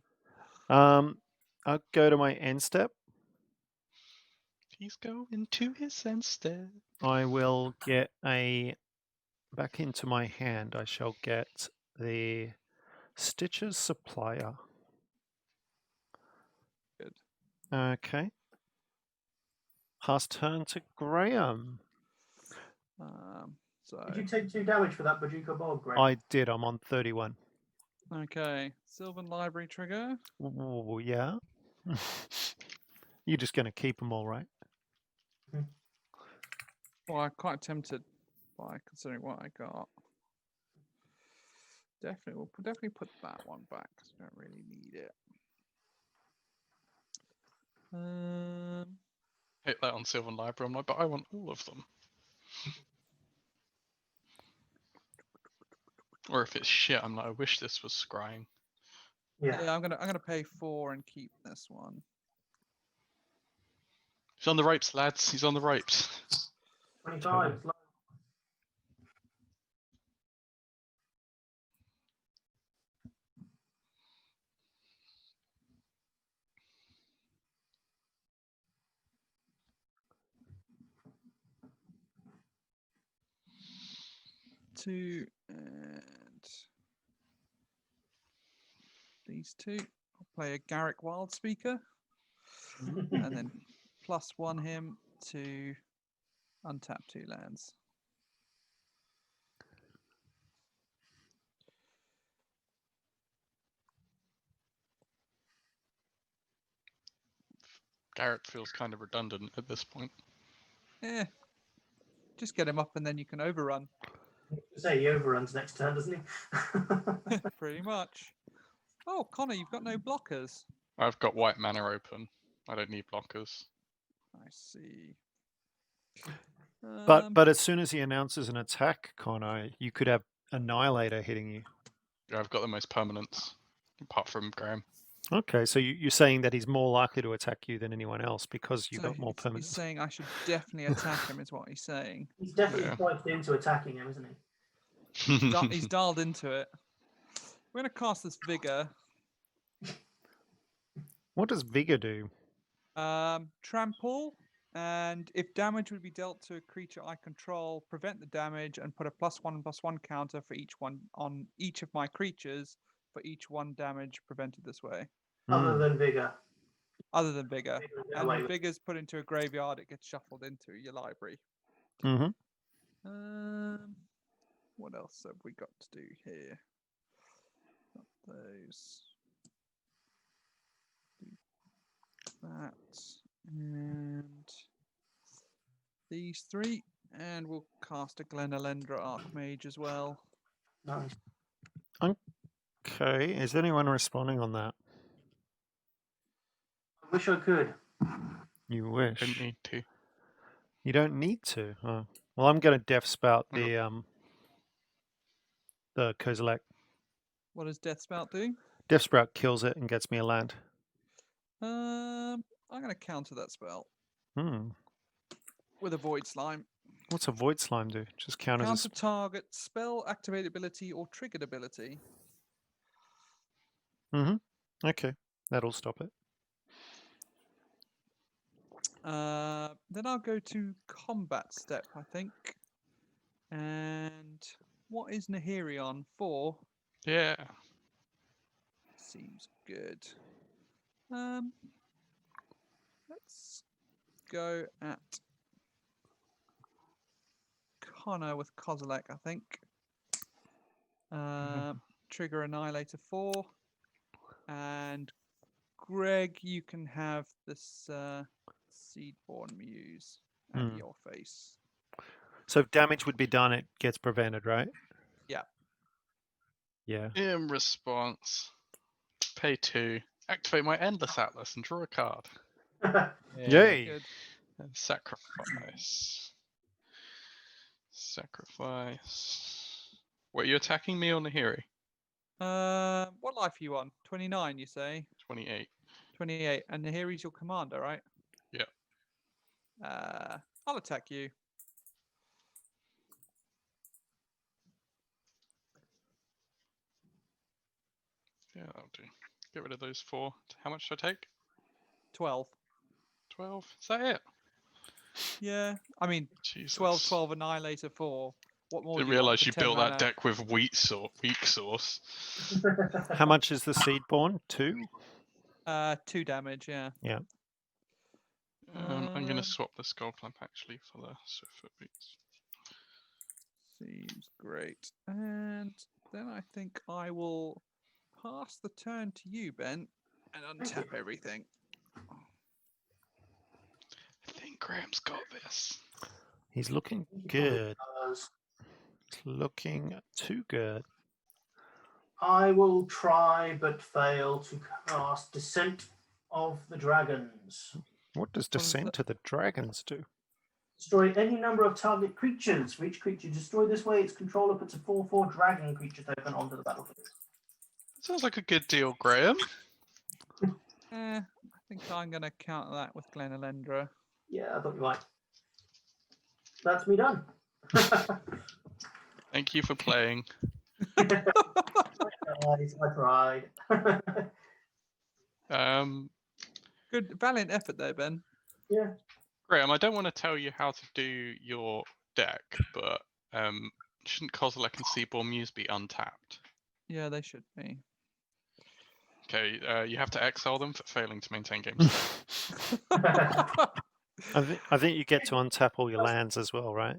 yeah. I'll go to my end step. He's going to his end step. I will get back into my hand. I shall get the Stitches Supplier. Good. Okay. Pass turn to Graham. Did you take 2 damage for that Bajuka Bog, Greg? I did. I'm on 31. Okay. Sylvan Library trigger. Ooh, yeah. You're just going to keep them all, right? Well, I'm quite tempted by considering what I got. We'll definitely put that one back because we don't really need it. Hit that on Sylvan Library. I'm like, but I want all of them. Or if it's shit, I'm like, I wish this was scrying. Yeah, I'm gonna pay 4 and keep this one. He's on the ropes, lads. He's on the ropes. 25. Two and these 2. I'll play a Garrick Wildspeaker and then +1 him to untap 2 lands. Garrett feels kind of redundant at this point. Yeah. Just get him up and then you can overrun. Say he overruns next turn, doesn't he? Pretty much. Oh, Connor, you've got no blockers. I've got white mana open. I don't need blockers. I see. But as soon as he announces an attack, Connor, you could have Annihilator hitting you. Yeah, I've got the most permanents, apart from Graham. Okay, so you're saying that he's more likely to attack you than anyone else because you've got more permanents. He's saying I should definitely attack him, is what he's saying. He's definitely swiped into attacking him, isn't he? He's dialed into it. We're going to cast this Vigor. What does Vigor do? Trample, and if damage would be dealt to a creature I control, prevent the damage and put a +1/+1 counter for each one on each of my creatures for each 1 damage prevented this way, Other than vigor. other than vigor. Vigor will get And away if with it. vigor's put into a graveyard, it gets shuffled into your library. Mm-hmm. What else have we got to do here? Got those. Do that and these 3, and we'll cast a Glenalendra Archmage as well. Nice. Okay, is anyone responding on that? I wish I could. You wish. Don't need to. You don't need to. Oh. Well, I'm going to Death Spout the Kozilek. What does Death Spout do? Death Sprout kills it and gets me a land. I'm going to counter that spell Hmm. with a Void Slime. What's a Void Slime do? Just counters Counter target spell, activate ability, or triggered ability. Okay, that'll stop it. Then I'll go to combat step, I think. And what is Nahiri on? 4? Yeah. Seems good. Let's go at Connor with Kozilek, I think. Trigger Annihilator 4. And Greg, you can have this Seedborn Muse at your face. So if damage would be done, it gets prevented, right? Yeah. Yeah. In response, pay 2, activate my Endless Atlas and draw a card. Yay. Good. And sacrifice. Sacrifice. Wait, are you attacking me or Nahiri? What life are you on? 29, you say? 28. 28. And Nahiri's your commander, right? Yeah. I'll attack you. Yeah, that'll do. Get rid of those 4. How much should I take? 12. 12? Is that it? Yeah. I mean, Jesus. 12, Annihilator 4. What more Didn't do you want realise for you 10 built mana? that deck with weak sauce. How much is the Seedborn? 2? 2 damage, yeah. Yeah. I'm going to swap the Skull Clamp actually for the Swiftfoot Boots. Seems great. And then I think I will pass the turn to you, Ben, and untap everything. I think Graham's got this. He's looking good. It's looking too good. I will try but fail to cast Descent of the Dragons. What does is Descent that? to the Dragons do? Destroy any number of target creatures. For each creature destroyed this way, its controller puts a 4/4 dragon creature token onto the battlefield. Sounds like a good deal, Graham. I think I'm going to counter that with Glenalendra. Yeah, I thought you might. That's me done. Thank you for playing. Guys, I tried. Good, valiant effort there, Ben. Yeah. Graham, I don't want to tell you how to do your deck, but shouldn't Kozilek and Seaborn Muse be untapped? Yeah, they should be. Okay, you have to exile them for failing to maintain game state. I think you get to untap all your lands as well, right?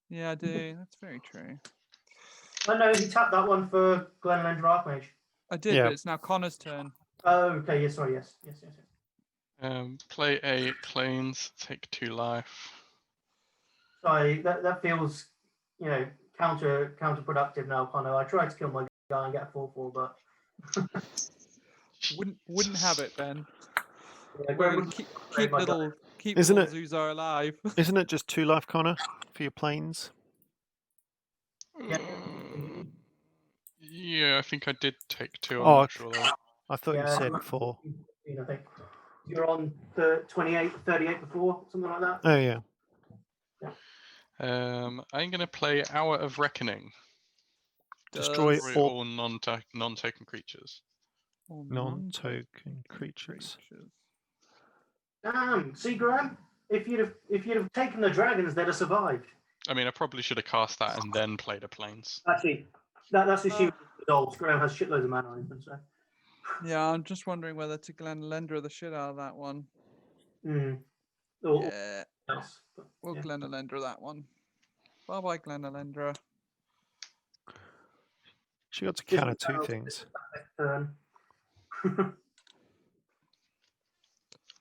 Yeah, I do. That's very true. I know he tapped that one for Glenalendra Archmage. I did, Yeah. but it's now Connor's turn. Oh, okay. Yes, sorry. Yes. Play a Plains, take 2 life. Sorry, that feels, counterproductive now, Connor. I tried to kill my guy and get a 4/4, but Wouldn't have it, Ben. yeah, We're Graham gonna would- keep my little Isn't Zuzar alive. Isn't it just 2 life, Connor, for your planes? Yeah. Yeah, I think I did take 2. I'm Oh, not sure though. I thought you Yeah. said 4. I think you're on the 28, 38 before, something like that. Oh, yeah. I'm going to play Hour of Reckoning. Destroy Does all non-token creatures. all non-token creatures. Damn. See, Graham, if you'd have taken the dragons, they'd have survived. I mean, I probably should have cast that and then played a Plains. Actually, that's assuming Dolls. Graham has shitloads of mana open, so. Yeah, I'm just wondering whether to Glenalendra the shit out of that one. Or Yeah, else, but, we'll yeah. Glenalendra that one. Bye bye, Glenalendra. She got to Just counter two balance things. Turn.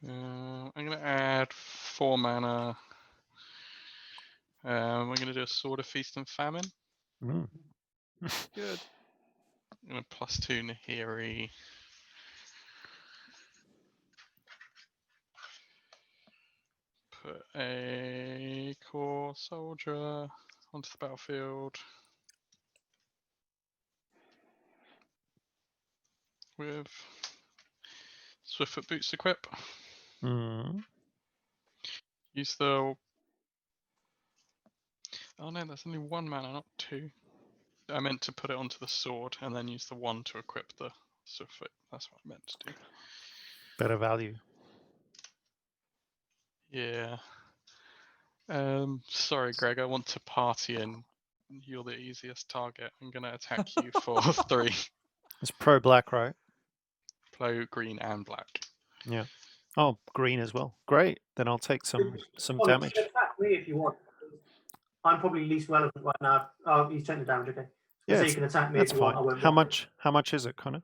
I'm going to add 4 mana. We're going to do a Sword of Feast and Famine. Mm. Good. I'm going to +2 Nahiri. Put a core soldier onto the battlefield with Swiftfoot Boots equip. Mm. Use the. Oh no, that's only 1 mana, not 2. I meant to put it onto the sword and then use the 1 to equip the Swiftfoot. That's what I meant to do. Better value. Yeah. Sorry, Greg. I want to party and you're the easiest target. I'm gonna attack you for 3. It's pro black, right? Blue, green, and black. Yeah. Oh, green as well. Great. Then I'll take some You damage. can attack me if you want. I'm probably least relevant right now. Oh, he's taking the damage. Okay. Yeah, So you can attack me that's if you want. fine. I won't How block it. much? How much is it, Connor?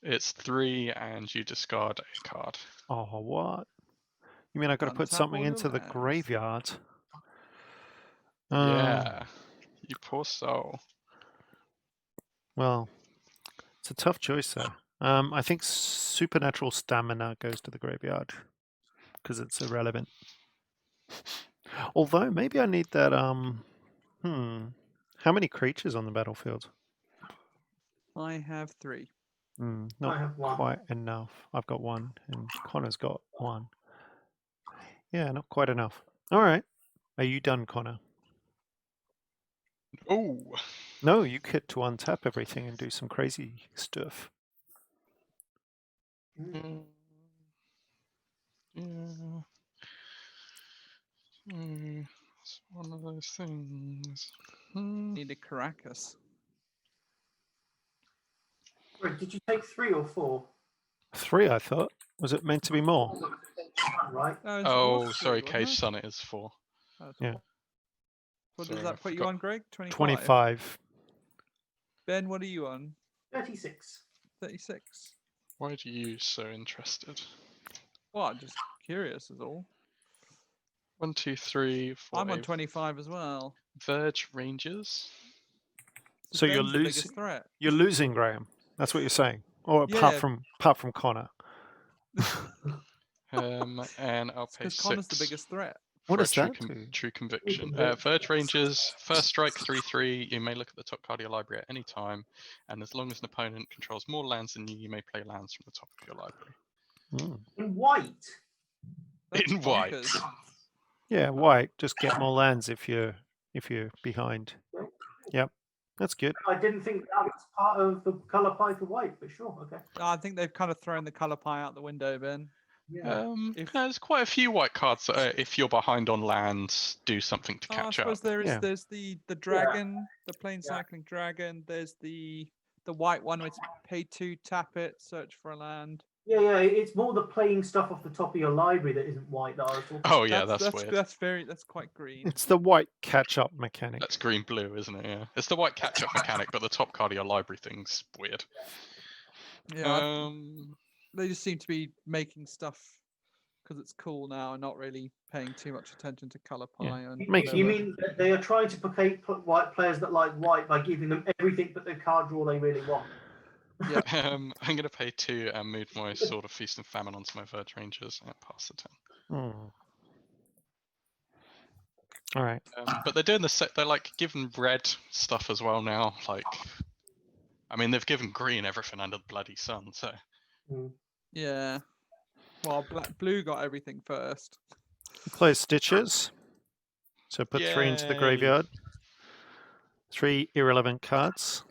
It's 3, and you discard a card. Oh, what? You mean I got to put Untap something all your into the lands. graveyard? Yeah, you poor soul. Well, it's a tough choice there. I think supernatural stamina goes to the graveyard because it's irrelevant. Although maybe I need that. How many creatures on the battlefield? I have 3. I Not have 1. quite enough. I've got 1, and Connor's got 1. Yeah, not quite enough. All right. Are you done, Connor? Oh, No, you get to untap everything and do some crazy stuff. yeah. It's one of those things. Need a Caracas. Wait, did you take 3 or 4? 3, I thought. Was it meant to be more? Right. It Oh, was sorry, 3, Cage wasn't it? Sun. It is 4. Oh, it's Yeah. 4. What Sorry, does I that put you forgot. on, Greg? 25? 25. Ben, what are you on? 36. 36. Why are you so interested? Well, I'm just curious is all. 1, 2, 3, 4. I'm on 25 as well. Verge Rangers. So you're Ben's the biggest losing. threat. You're losing, Graham. That's what you're saying. Or Yeah. apart from Connor. And I'll pay Because 6. Connor's the biggest threat. What for a does that do? True conviction. Verge Rangers, first strike 3/3. You may look at the top card of your library at any time, and as long as an opponent controls more lands than you, you may play lands from the top of your library. In white. That's In white. bonkers. Yeah, white. Just get more lands if you're behind. Yep, that's good. I didn't think that was part of the colour pie for white, but sure, okay. I think they've kind of thrown the colour pie out the window, Ben. Yeah. There's quite a few white cards that, if you're behind on lands, do something to I catch suppose up. there is. Yeah. There's the dragon, the plain cycling dragon. There's the white one which pay 2, tap it, search for a land. Yeah, it's more the playing stuff off the top of your library that isn't white that I was talking Oh yeah, that's weird. That's quite green. It's the white catch-up mechanic. That's green-blue, isn't it? Yeah. It's the white catch-up mechanic, but the top card of your library thing's weird. Yeah, they just seem to be making stuff because it's cool now and not really paying too much attention to colour pie. Yeah. And You whatever. mean that they are trying to placate white players that like white by giving them everything but the card draw they really want? Yeah. I'm going to pay 2 and move my Sword of Feast and Famine onto my Verge Rangers and pass the turn. All right. But they're doing the set. They're like giving red stuff as well now. Like, I mean, they've given green everything under the bloody sun. So Yeah. Well, blue got everything first. Play Stitches. So put 3 into the Yay. graveyard. 3 irrelevant cards.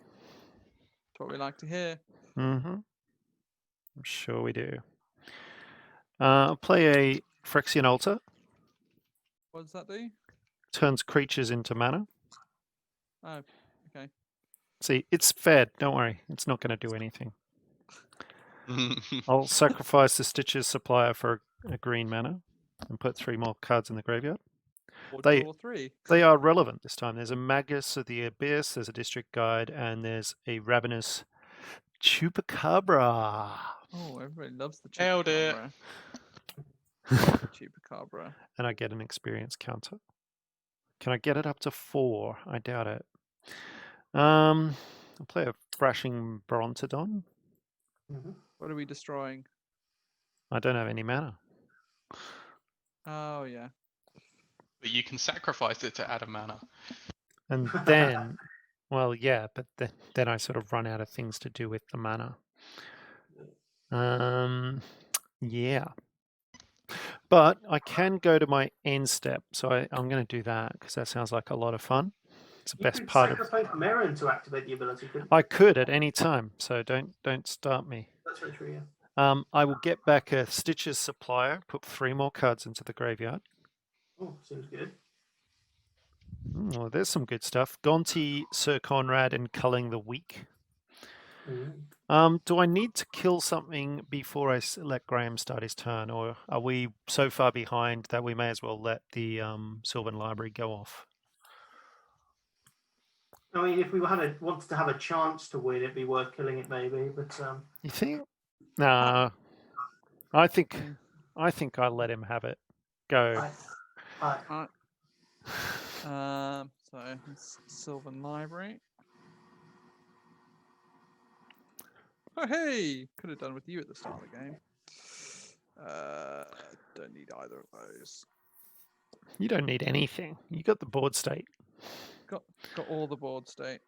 That's what we like to hear. I'm sure we do. Play a Phyrexian Altar. What does that do? Turns creatures into mana. Oh, okay. See, it's fed. Don't worry. It's not going to do anything. I'll sacrifice the Stitches Supplier for a green mana and put 3 more cards in the graveyard. Or They- draw 3. They are relevant this time. There's a Magus of the Abyss, there's a District Guide, and there's a Ravenous Chupacabra. Oh, everybody loves the Nailed it. Chupacabra. Chupacabra. And I get an experience counter. Can I get it up to 4? I doubt it. I'll play a Thrashing Brontodon. Mhm. What are we destroying? I don't have any mana. Oh, yeah. But you can sacrifice it to add a mana. And then, well, yeah, but then I sort of run out of things to do with the mana. Yeah. But I can go to my end step, so I'm going to do that because that sounds like a lot of fun. It's the You best could part of. sacrifice Meren to activate the ability. Couldn't you? I could at any time, so don't start me. That's very true. Yeah. I will get back a Stitches Supplier, put 3 more cards into the graveyard. Oh, seems good. Well, there's some good stuff. Gonti, Sir Conrad, and Culling the Weak. Mm. Do I need to kill something before I let Graham start his turn, or are we so far behind that we may as well let the Sylvan Library go off? I mean, if we wanted to have a chance to win, it'd be worth killing it, maybe. But You think? Nah. I think Yeah. I let him have it. Go. So it's Sylvan Library. Oh, hey! Could have done with you at the start of the game. Don't need either of those. You don't need anything. You got the board state. Got all the board state.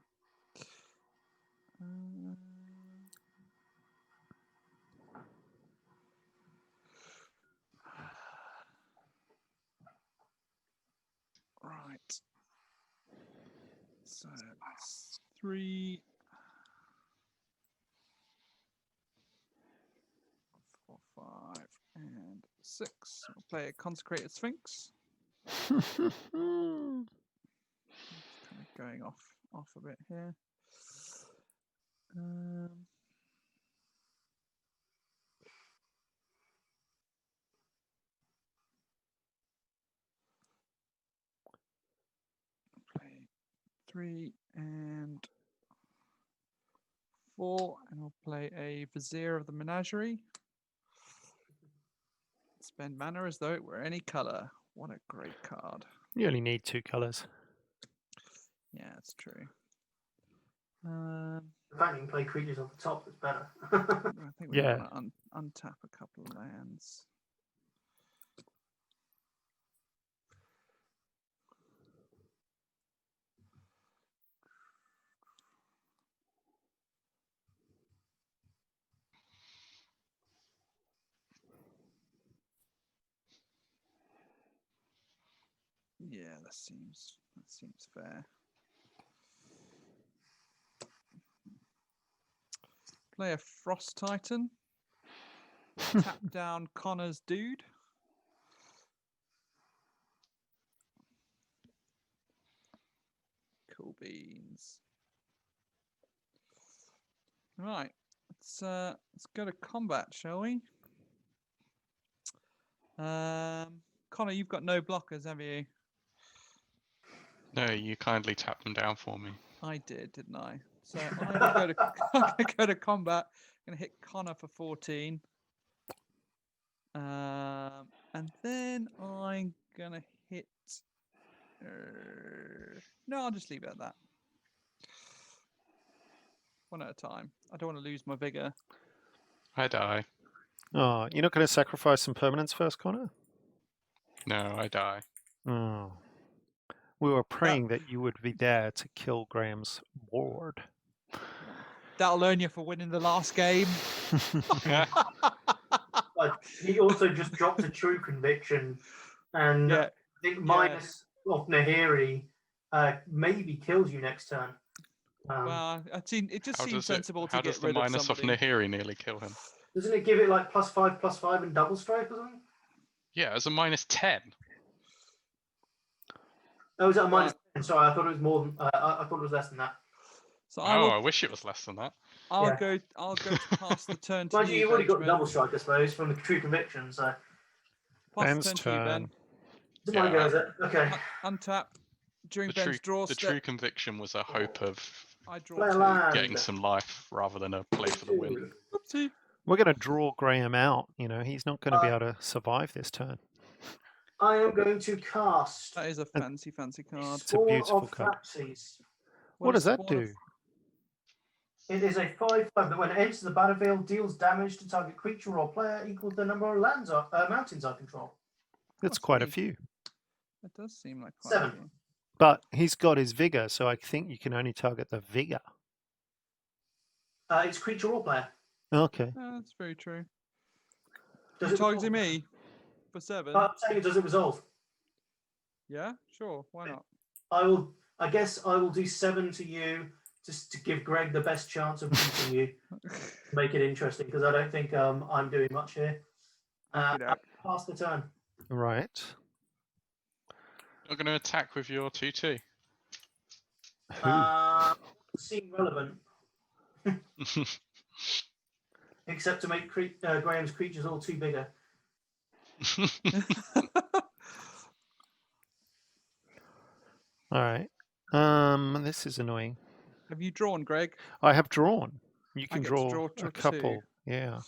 Right. So that's 3, 4, 5, and 6. We'll play a Consecrated Sphinx. Kind of going off a bit here. Play 3 and 4, and I'll play a Vizier of the Menagerie. Spend mana as though it were any color. What a great card. You only need 2 colors. Yeah, it's true. the fact you can play creatures off the top is better. I think we Yeah. want to untap a couple of lands. Yeah, that seems fair. Play a Frost Titan. Tap down Connor's dude. Cool beans. Right, let's go to combat, shall we? Connor, you've got no blockers, have you? No, you kindly tapped them down for me. I did, didn't I? So I'm gonna go to combat. I'm gonna hit Connor for 14. And then I'm gonna hit. No, I'll just leave it at that. One at a time. I don't want to lose my vigor. I die. Oh, you're not going to sacrifice some permanents first, Connor? No, I die. Oh. We were praying that you would be there to kill Graham's board. That'll earn you for winning the last game. But he also just dropped a true conviction, and Yeah. I think minus off Nahiri maybe kills you next turn. Well, it just seems sensible to how get does the rid of minus of somebody. Nahiri nearly kill him? Doesn't it give it like +5/+5 and double strike or something? Yeah, it's a -10. Oh, was that a -10? Sorry, I thought it was more than. I thought it was less than that. So Oh, I will. I wish it was less than that. I'll Yeah. go. I'll go to pass the turn to Mind you, you, you've already got the Benjamin. double strike, I suppose, from the True Conviction. So Pass Ben's the turn to you, Ben. turn. it's my go, Yeah. is it? Okay. Untap during The Ben's true, draw the step. true conviction was a hope of I draw Play a 2. land. getting some life rather than a play for the win. Two. Oopsie. We're going to draw Graham out. You know, he's not going to be able to survive this turn. I am going to cast That is a fancy card. a Spawn beautiful of card. Thraxes. What does that Spawn of- do? It is a 5/5 that when it enters the battlefield deals damage to target creature or player equal to the number of mountains I control. That's Oh, quite a sweet. few. It does seem like quite 7. a few. But he's got his vigor, so I think you can only target the vigor. It's creature or player. Okay. That's very true. Does You it targeting resolve? me for 7? I'm saying, does it resolve? Yeah, sure. Why not? I guess I will do 7 to you just to give Greg the best chance of beating you. Make it interesting because I don't think I'm doing much here. Okey-doke. Pass the turn. Right. You're going to attack with your 2/2. Who? Seem relevant, except to make Graham's creatures all too bigger. All right. This is annoying. Have you drawn, Greg? I have drawn. You I can get to draw draw a two. couple. Yeah.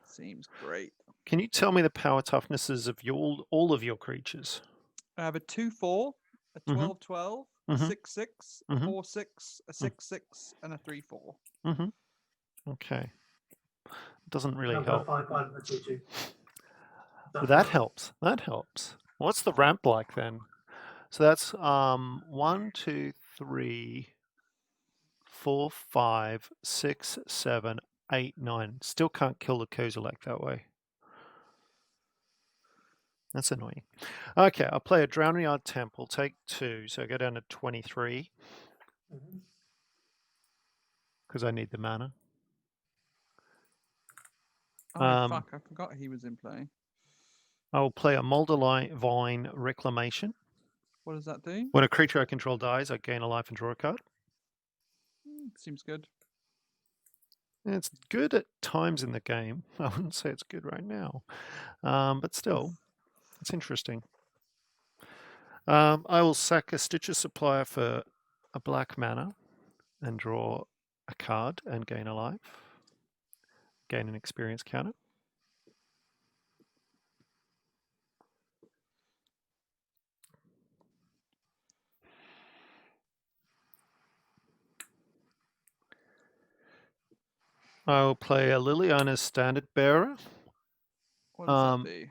Seems great. Can you tell me the power toughnesses of all of your creatures? I have a 2/4, a Mhm. 12/12, a Mhm. 6/6, a Mhm. 4/6, a 6/6, and a 3/4. Mm-hmm. Okay. Doesn't really I've got a help. 5/5 and a 2/2. Well, that helps. That helps. What's the ramp like then? So that's 1, 2, 3, 4, 5, 6, 7, 8, 9. Still can't kill the Kozilek that way. That's annoying. Okay, I'll play a Drowned Yard Temple, take 2, so I go down to 23 Mhm. because I need the mana. Oh, fuck. I forgot he was in play. I will play a Moldavine Reclamation. What does that do? When a creature I control dies, I gain a life and draw a card. Seems good. It's good at times in the game. I wouldn't say it's good right now, but still, it's interesting. I will sack a Stitcher Supplier for a black mana and draw a card and gain a life. Gain an experience counter. I will play a Liliana's Standard Bearer. What does that do?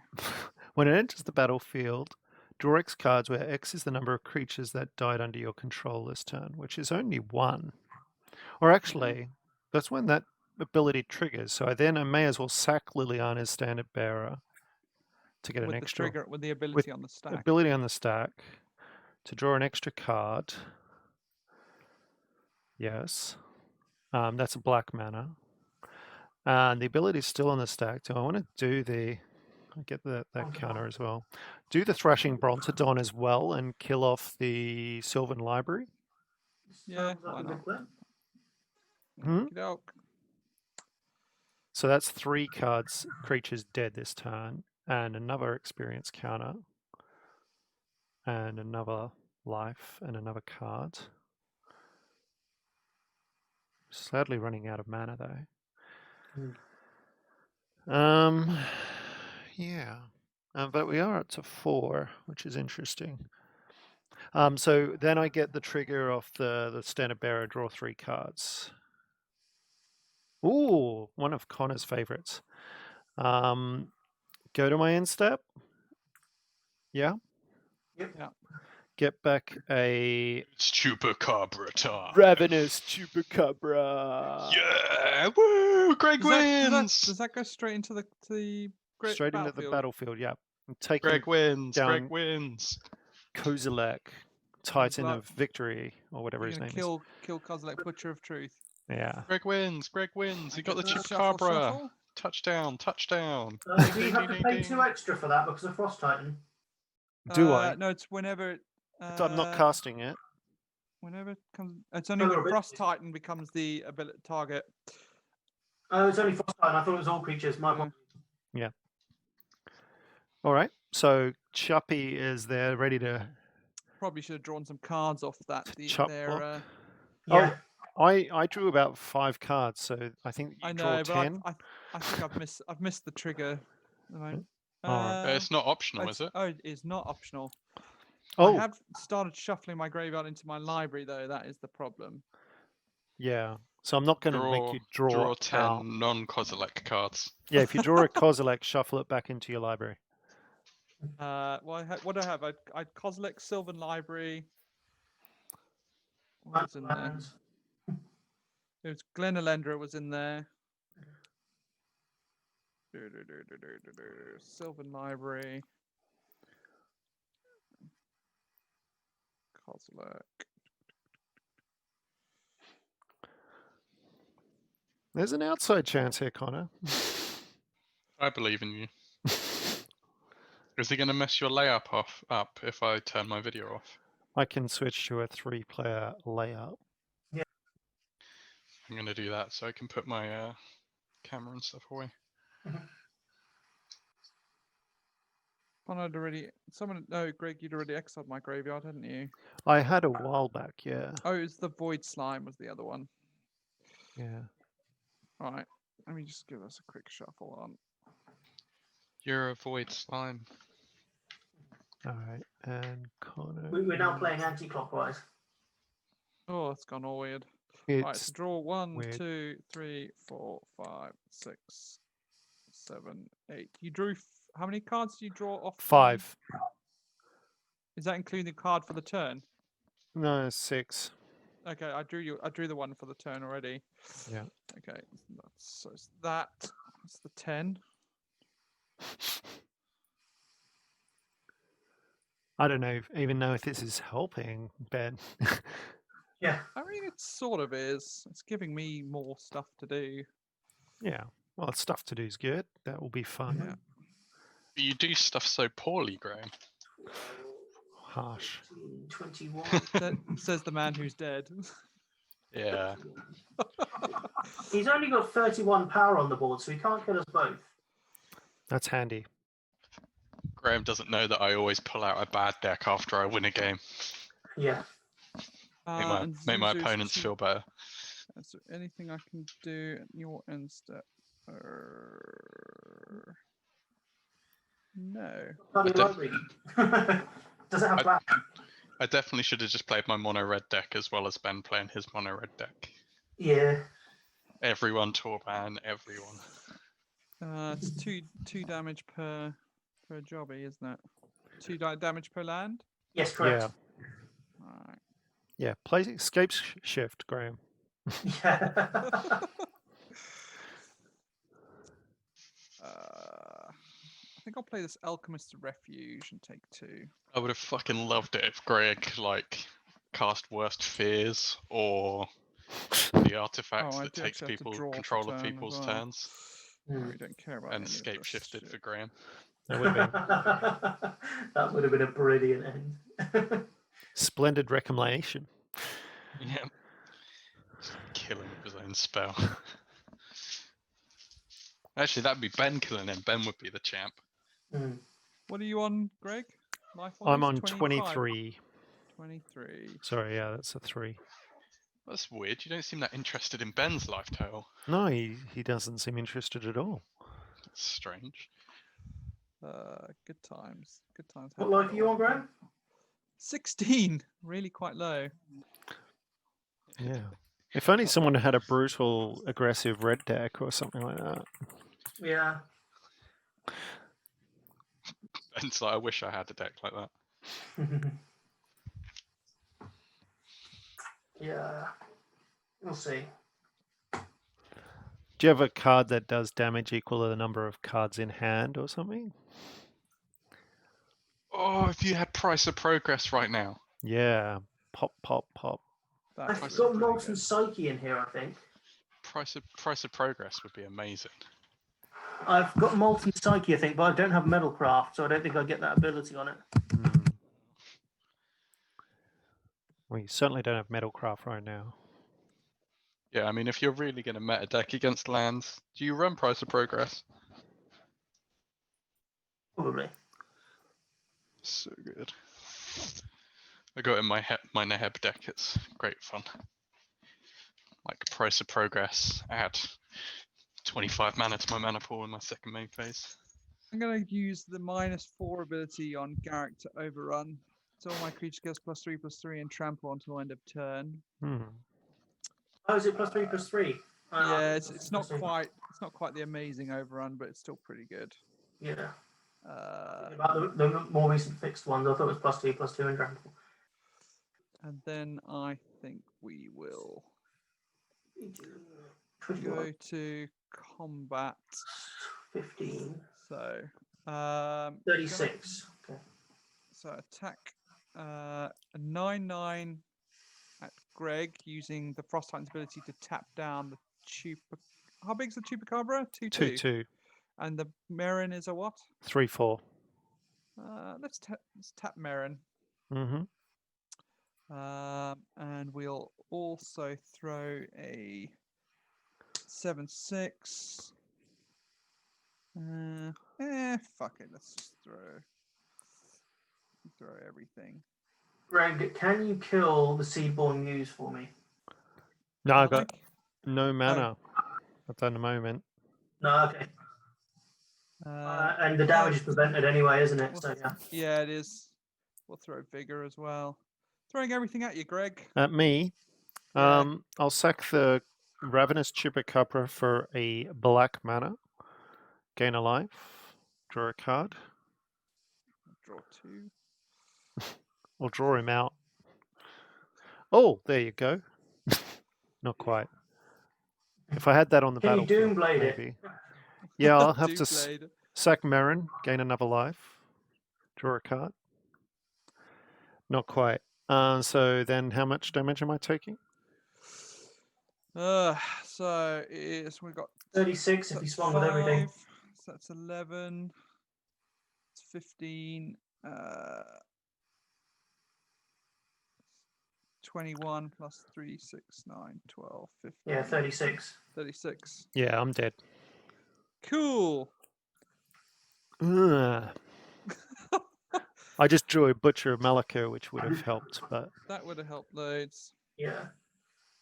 When it enters the battlefield, draw X cards where X is the number of creatures that died under your control this turn, which is only 1. Or actually, that's when that ability triggers. So I may as well sack Liliana's Standard Bearer to get With an the extra trigger, with the ability on the stack. ability on the stack to draw an extra card. Yes. That's a black mana. And the ability is still on the stack. Do I want to do I get that counter as well. Do the Thrashing Brontodon as well and kill off the Sylvan Library? Yeah, Sounds like why a good not? plan. Okey-doke. So that's 3 cards, creatures dead this turn, and another experience counter, and another life, and another card. Sadly running out of mana though. Yeah. But we are up to 4, which is interesting. So then I get the trigger off the Standard Bearer, draw 3 cards. Ooh, one of Connor's favorites. Go to my end step. Yeah. Yep. Yeah. Get back a It's Chupacabra time. Ravenous Chupacabra. Yeah, woo! Greg wins. Does that go straight into the great Straight into the battlefield, yeah. I'm taking Greg wins. down Greg wins. Kozilek, Titan blood. of Victory, or whatever You're his gonna name kill Kozilek, Butcher of Truth. is. Yeah. Greg wins. Greg wins. He got the Shuffle, Chupacabra. shuffle. Touchdown. Touchdown. Do you have to pay Ding, 2 ding. extra for that because of Frost Titan? Do I? No, it's whenever. I'm not casting it. Whenever it comes, it's only Another when ability. Frost Titan becomes the ability target. Oh, it's only Frost Titan. I thought it was all creatures. My Yeah. apologies. All right. So Chuppy is there, ready to Probably should have drawn some cards off that. chop Their, block. Yeah. I drew about 5 cards, so I think you I draw know, but 10. I think I've missed the trigger. at the moment. Alright. It's not optional, is it? Oh, it is not optional. Oh, I have started shuffling my graveyard into my library, though. That is the problem. yeah. So I'm not going to make you draw draw 10 out. non-Kozilek cards. Yeah, if you draw a Kozilek, shuffle it back into your library. Well, what do I have? I Kozilek, Sylvan Library. What was in there? Lands. It was Glen Elendra was in there. Sylvan Library. Kozilek. There's an outside chance here, Connor. I believe in you. Is he going to mess your layup up if I turn my video off? I can switch to a 3-player layout. I'm going to do that so I can put my camera and stuff away. Connor had already. No, Greg, you'd already exiled my graveyard, hadn't you? I had a while back, yeah. Oh, it was the Void Slime was the other one. Yeah. All right, let me just give us a quick shuffle on. You're a void slime. All right. And Connor. We're now playing anti-clockwise. Oh, it's gone all weird. Right, It's so draw 1, weird. 2, 3, 4, 5, 6, 7, 8. You drew. How many cards did you draw off? 5. Is that including the card for the turn? No, 6. Okay, I drew the one for the turn already. Yeah. Okay, so it's that. That's the 10. I don't even know if this is helping, Ben. Yeah. I mean, it sort of is. It's giving me more stuff to do. Yeah. Well, stuff to do is good. That will be fun. Yeah. But you do stuff so poorly, Graham. Harsh. 21. Says the man who's dead. Yeah. He's only got 31 power on the board, so he can't kill us both. That's handy. Graham doesn't know that I always pull out a bad deck after I win a game. Yeah. Make my opponents feel better. Is there anything I can do at your end step? No. Bloody library. Does it have black? I definitely should have just played my mono red deck as well as Ben playing his mono red deck. Yeah. Everyone tour ban, everyone. It's two damage per jobby, isn't it? 2 damage per land. Yes, correct. Yeah. Alright. Yeah. Play escape shift, Graham. Yeah. I think I'll play this Alchemist's Refuge and take 2. I would have fucking loved it if Greg cast Worst Fears or the artifacts Oh, I that do takes actually have to people draw for control of turn as people's well. turns I really don't care about and any of escape this shifted shit. for Graham. That would have been That would have been a brilliant end. splendid reclamation. Yeah. Just killing his own spell. Actually, that'd be Ben killing him. Ben would be the champ. Mm. What are you on, Greg? Life I'm this? on 25? 23. 23. Sorry, yeah, that's a 3. That's weird. You don't seem that interested in Ben's life total. No, he doesn't seem interested at all. That's strange. Good times. Good times. What happy life are you on, little- Graham? 16. Really quite low. Yeah. If only someone had a brutal, aggressive red deck or something like that. Yeah. Ben's like, I wish I had a deck like that. Yeah. We'll see. Do you have a card that does damage equal to the number of cards in hand or something? Oh, if you had Price of Progress right now. Yeah. Pop, pop, pop. That's I've pretty got good. Molten Psyche in here, I think. Price of Progress would be amazing. I've got Molten Psyche, I think, but I don't have Metalcraft, so I don't think I get that ability on it. Hmm. We certainly don't have Metalcraft right now. Yeah, I mean, if you're really going to meta deck against lands, do you run Price of Progress? Probably. So good. I got it in my Neheb deck. It's great fun. Like Price of Progress, add 25 mana to my mana pool in my second main phase. I'm going to use the -4 ability on Garrick to overrun. So all my creature gets +3/+3 and trample until end of turn. Oh, is it +3/+3? Yeah, it's not quite the amazing overrun, but it's still pretty good. Yeah. Uh, About the more recent fixed ones, I thought it was +2/+2 and trample. and then I think we will 21, go to combat. 15, So 36. Okay. So attack a 9/9 at Greg using the Frost Titan's ability to tap down the Chupa. How big's the Chupacabra? 2/2. 2/2. And the Meren is a what? 3/4. Let's tap Meren. Mm-hmm. And we'll also throw a 7/6. Fuck it. Let's just throw everything. Greg, can you kill the Seedborn Muse for me? No, I got Like? no mana at the moment. No, okay. And the damage is prevented anyway, isn't it? So yeah. Yeah, it is. We'll throw Vigor as well. Throwing everything at you, Greg. At me, Yeah. I'll sack the Ravenous Chupacabra for a black mana. Gain a life. Draw a card. Draw 2. Or draw him out. Oh, there you go. Not quite. If I had that on the Can you battlefield, Doomblade maybe. it? Yeah, I'll have to Doomblade. sack Meren, gain another life, draw a card. Not quite. So then how much damage am I taking? So it's we've got 36 if you that's swung with everything. 5, so that's 11. It's 15. 21 plus 3, 6, 9, 12, 15. Yeah, 36. 36. Yeah, I'm dead. Cool. Ugh. I just drew a Butcher of Malakir, which would have helped, but That would have helped loads. Yeah.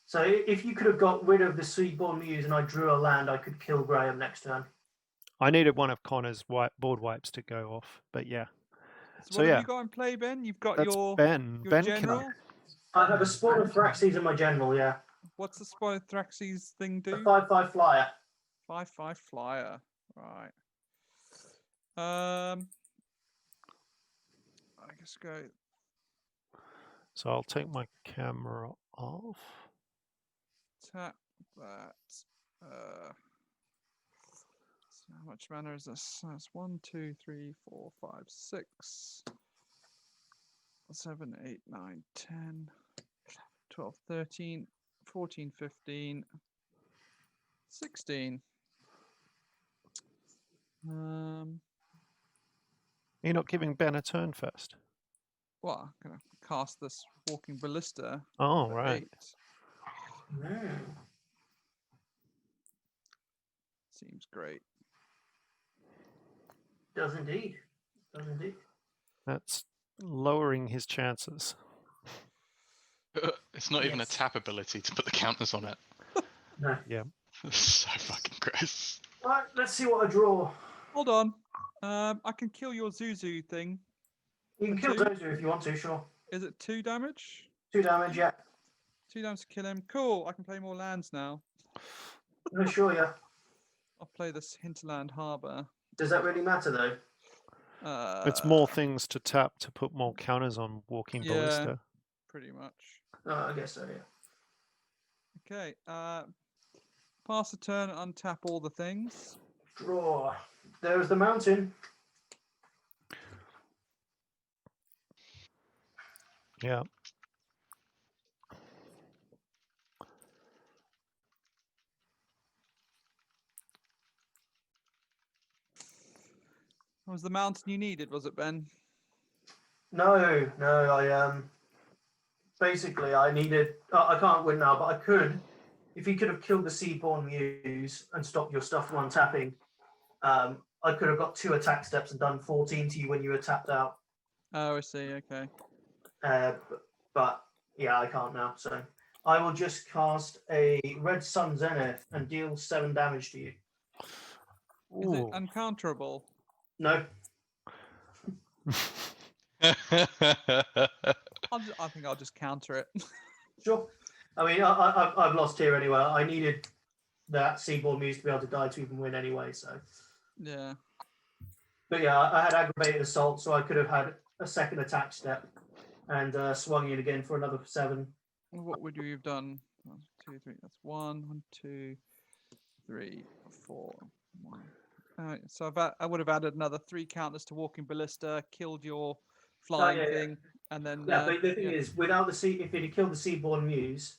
So if you could have got rid of the Seedborn Muse and I drew a land, I could kill Graham next turn. I needed one of Connor's board wipes to go off. But yeah. So So what yeah, have you got in play, Ben? You've got that's your Ben. your Ben general. can. I have a Spawn of Thraxes in my general, yeah. What's the Spythraxes thing A do? 5/5 flyer. 5/5 flyer. Right. I guess go. So I'll take my camera off. Tap that. So how much mana is this? That's 1, 2, 3, 4, 5, 6, 7, 8, 9, 10, 12, 13, 14, 15, 16. You're not giving Ben a turn first. Well, I'm gonna cast this Walking Ballista. Oh, for right. 8. Seems great. Does indeed. Does indeed. That's lowering his chances. It's not even a Yes. tap ability to put the counters on it. No. Yeah. So fucking gross. Right, let's see what I draw. Hold on. I can kill your Zuzu thing. You can For kill 2? Zozu if you want to, sure. Is it 2 damage? 2 damage, yeah. 2 damage to kill him. Cool. I can play more lands now. No, sure, yeah. I'll play this Hinterland Harbor. Does that really matter though? It's more things to tap to put more counters on Walking yeah, Ballista. pretty much. Oh, I guess so, yeah. Okay. Pass a turn, untap all the things. Draw. There's the mountain. Yeah. What was the mountain you needed, was it, Ben? No, I basically, I needed. I can't win now, but I could. If you could have killed the Seaborn Muse and stopped your stuff from untapping, I could have got 2 attack steps and done 14 to you when you were tapped out. Oh, I see. Okay. But yeah, I can't now. So I will just cast a Red Sun Zenith and deal 7 damage to you. Is it Ooh. uncounterable? No, I think I'll just counter it. sure. I mean, I've lost here anyway. I needed that Seaborn Muse to be able to die to even win anyway. So, Yeah. but yeah, I had aggravated assault, so I could have had a second attack step and swung in again for another 7. What would you have done? 1, 2, 3. That's 1, 2, 3, 4. 1. So I would have added another 3 counters to Walking Ballista, killed your flying yeah. thing, and then. Yeah, but the thing is, without the if it had killed the Seaborn Muse,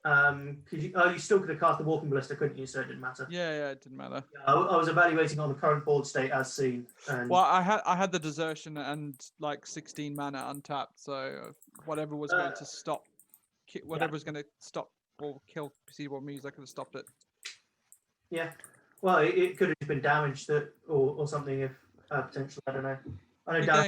could you? Oh, you still could have cast the Walking Ballista, couldn't you? So it didn't matter. Yeah, it didn't matter. I was evaluating on the current board state as seen. And Well, I had the desertion and like 16 mana untapped, so whatever was going to stop, whatever was going to stop or kill Seaborn Muse, I could have stopped it. yeah, well, it could have been damaged or something if potentially. I don't know. I know The damage. game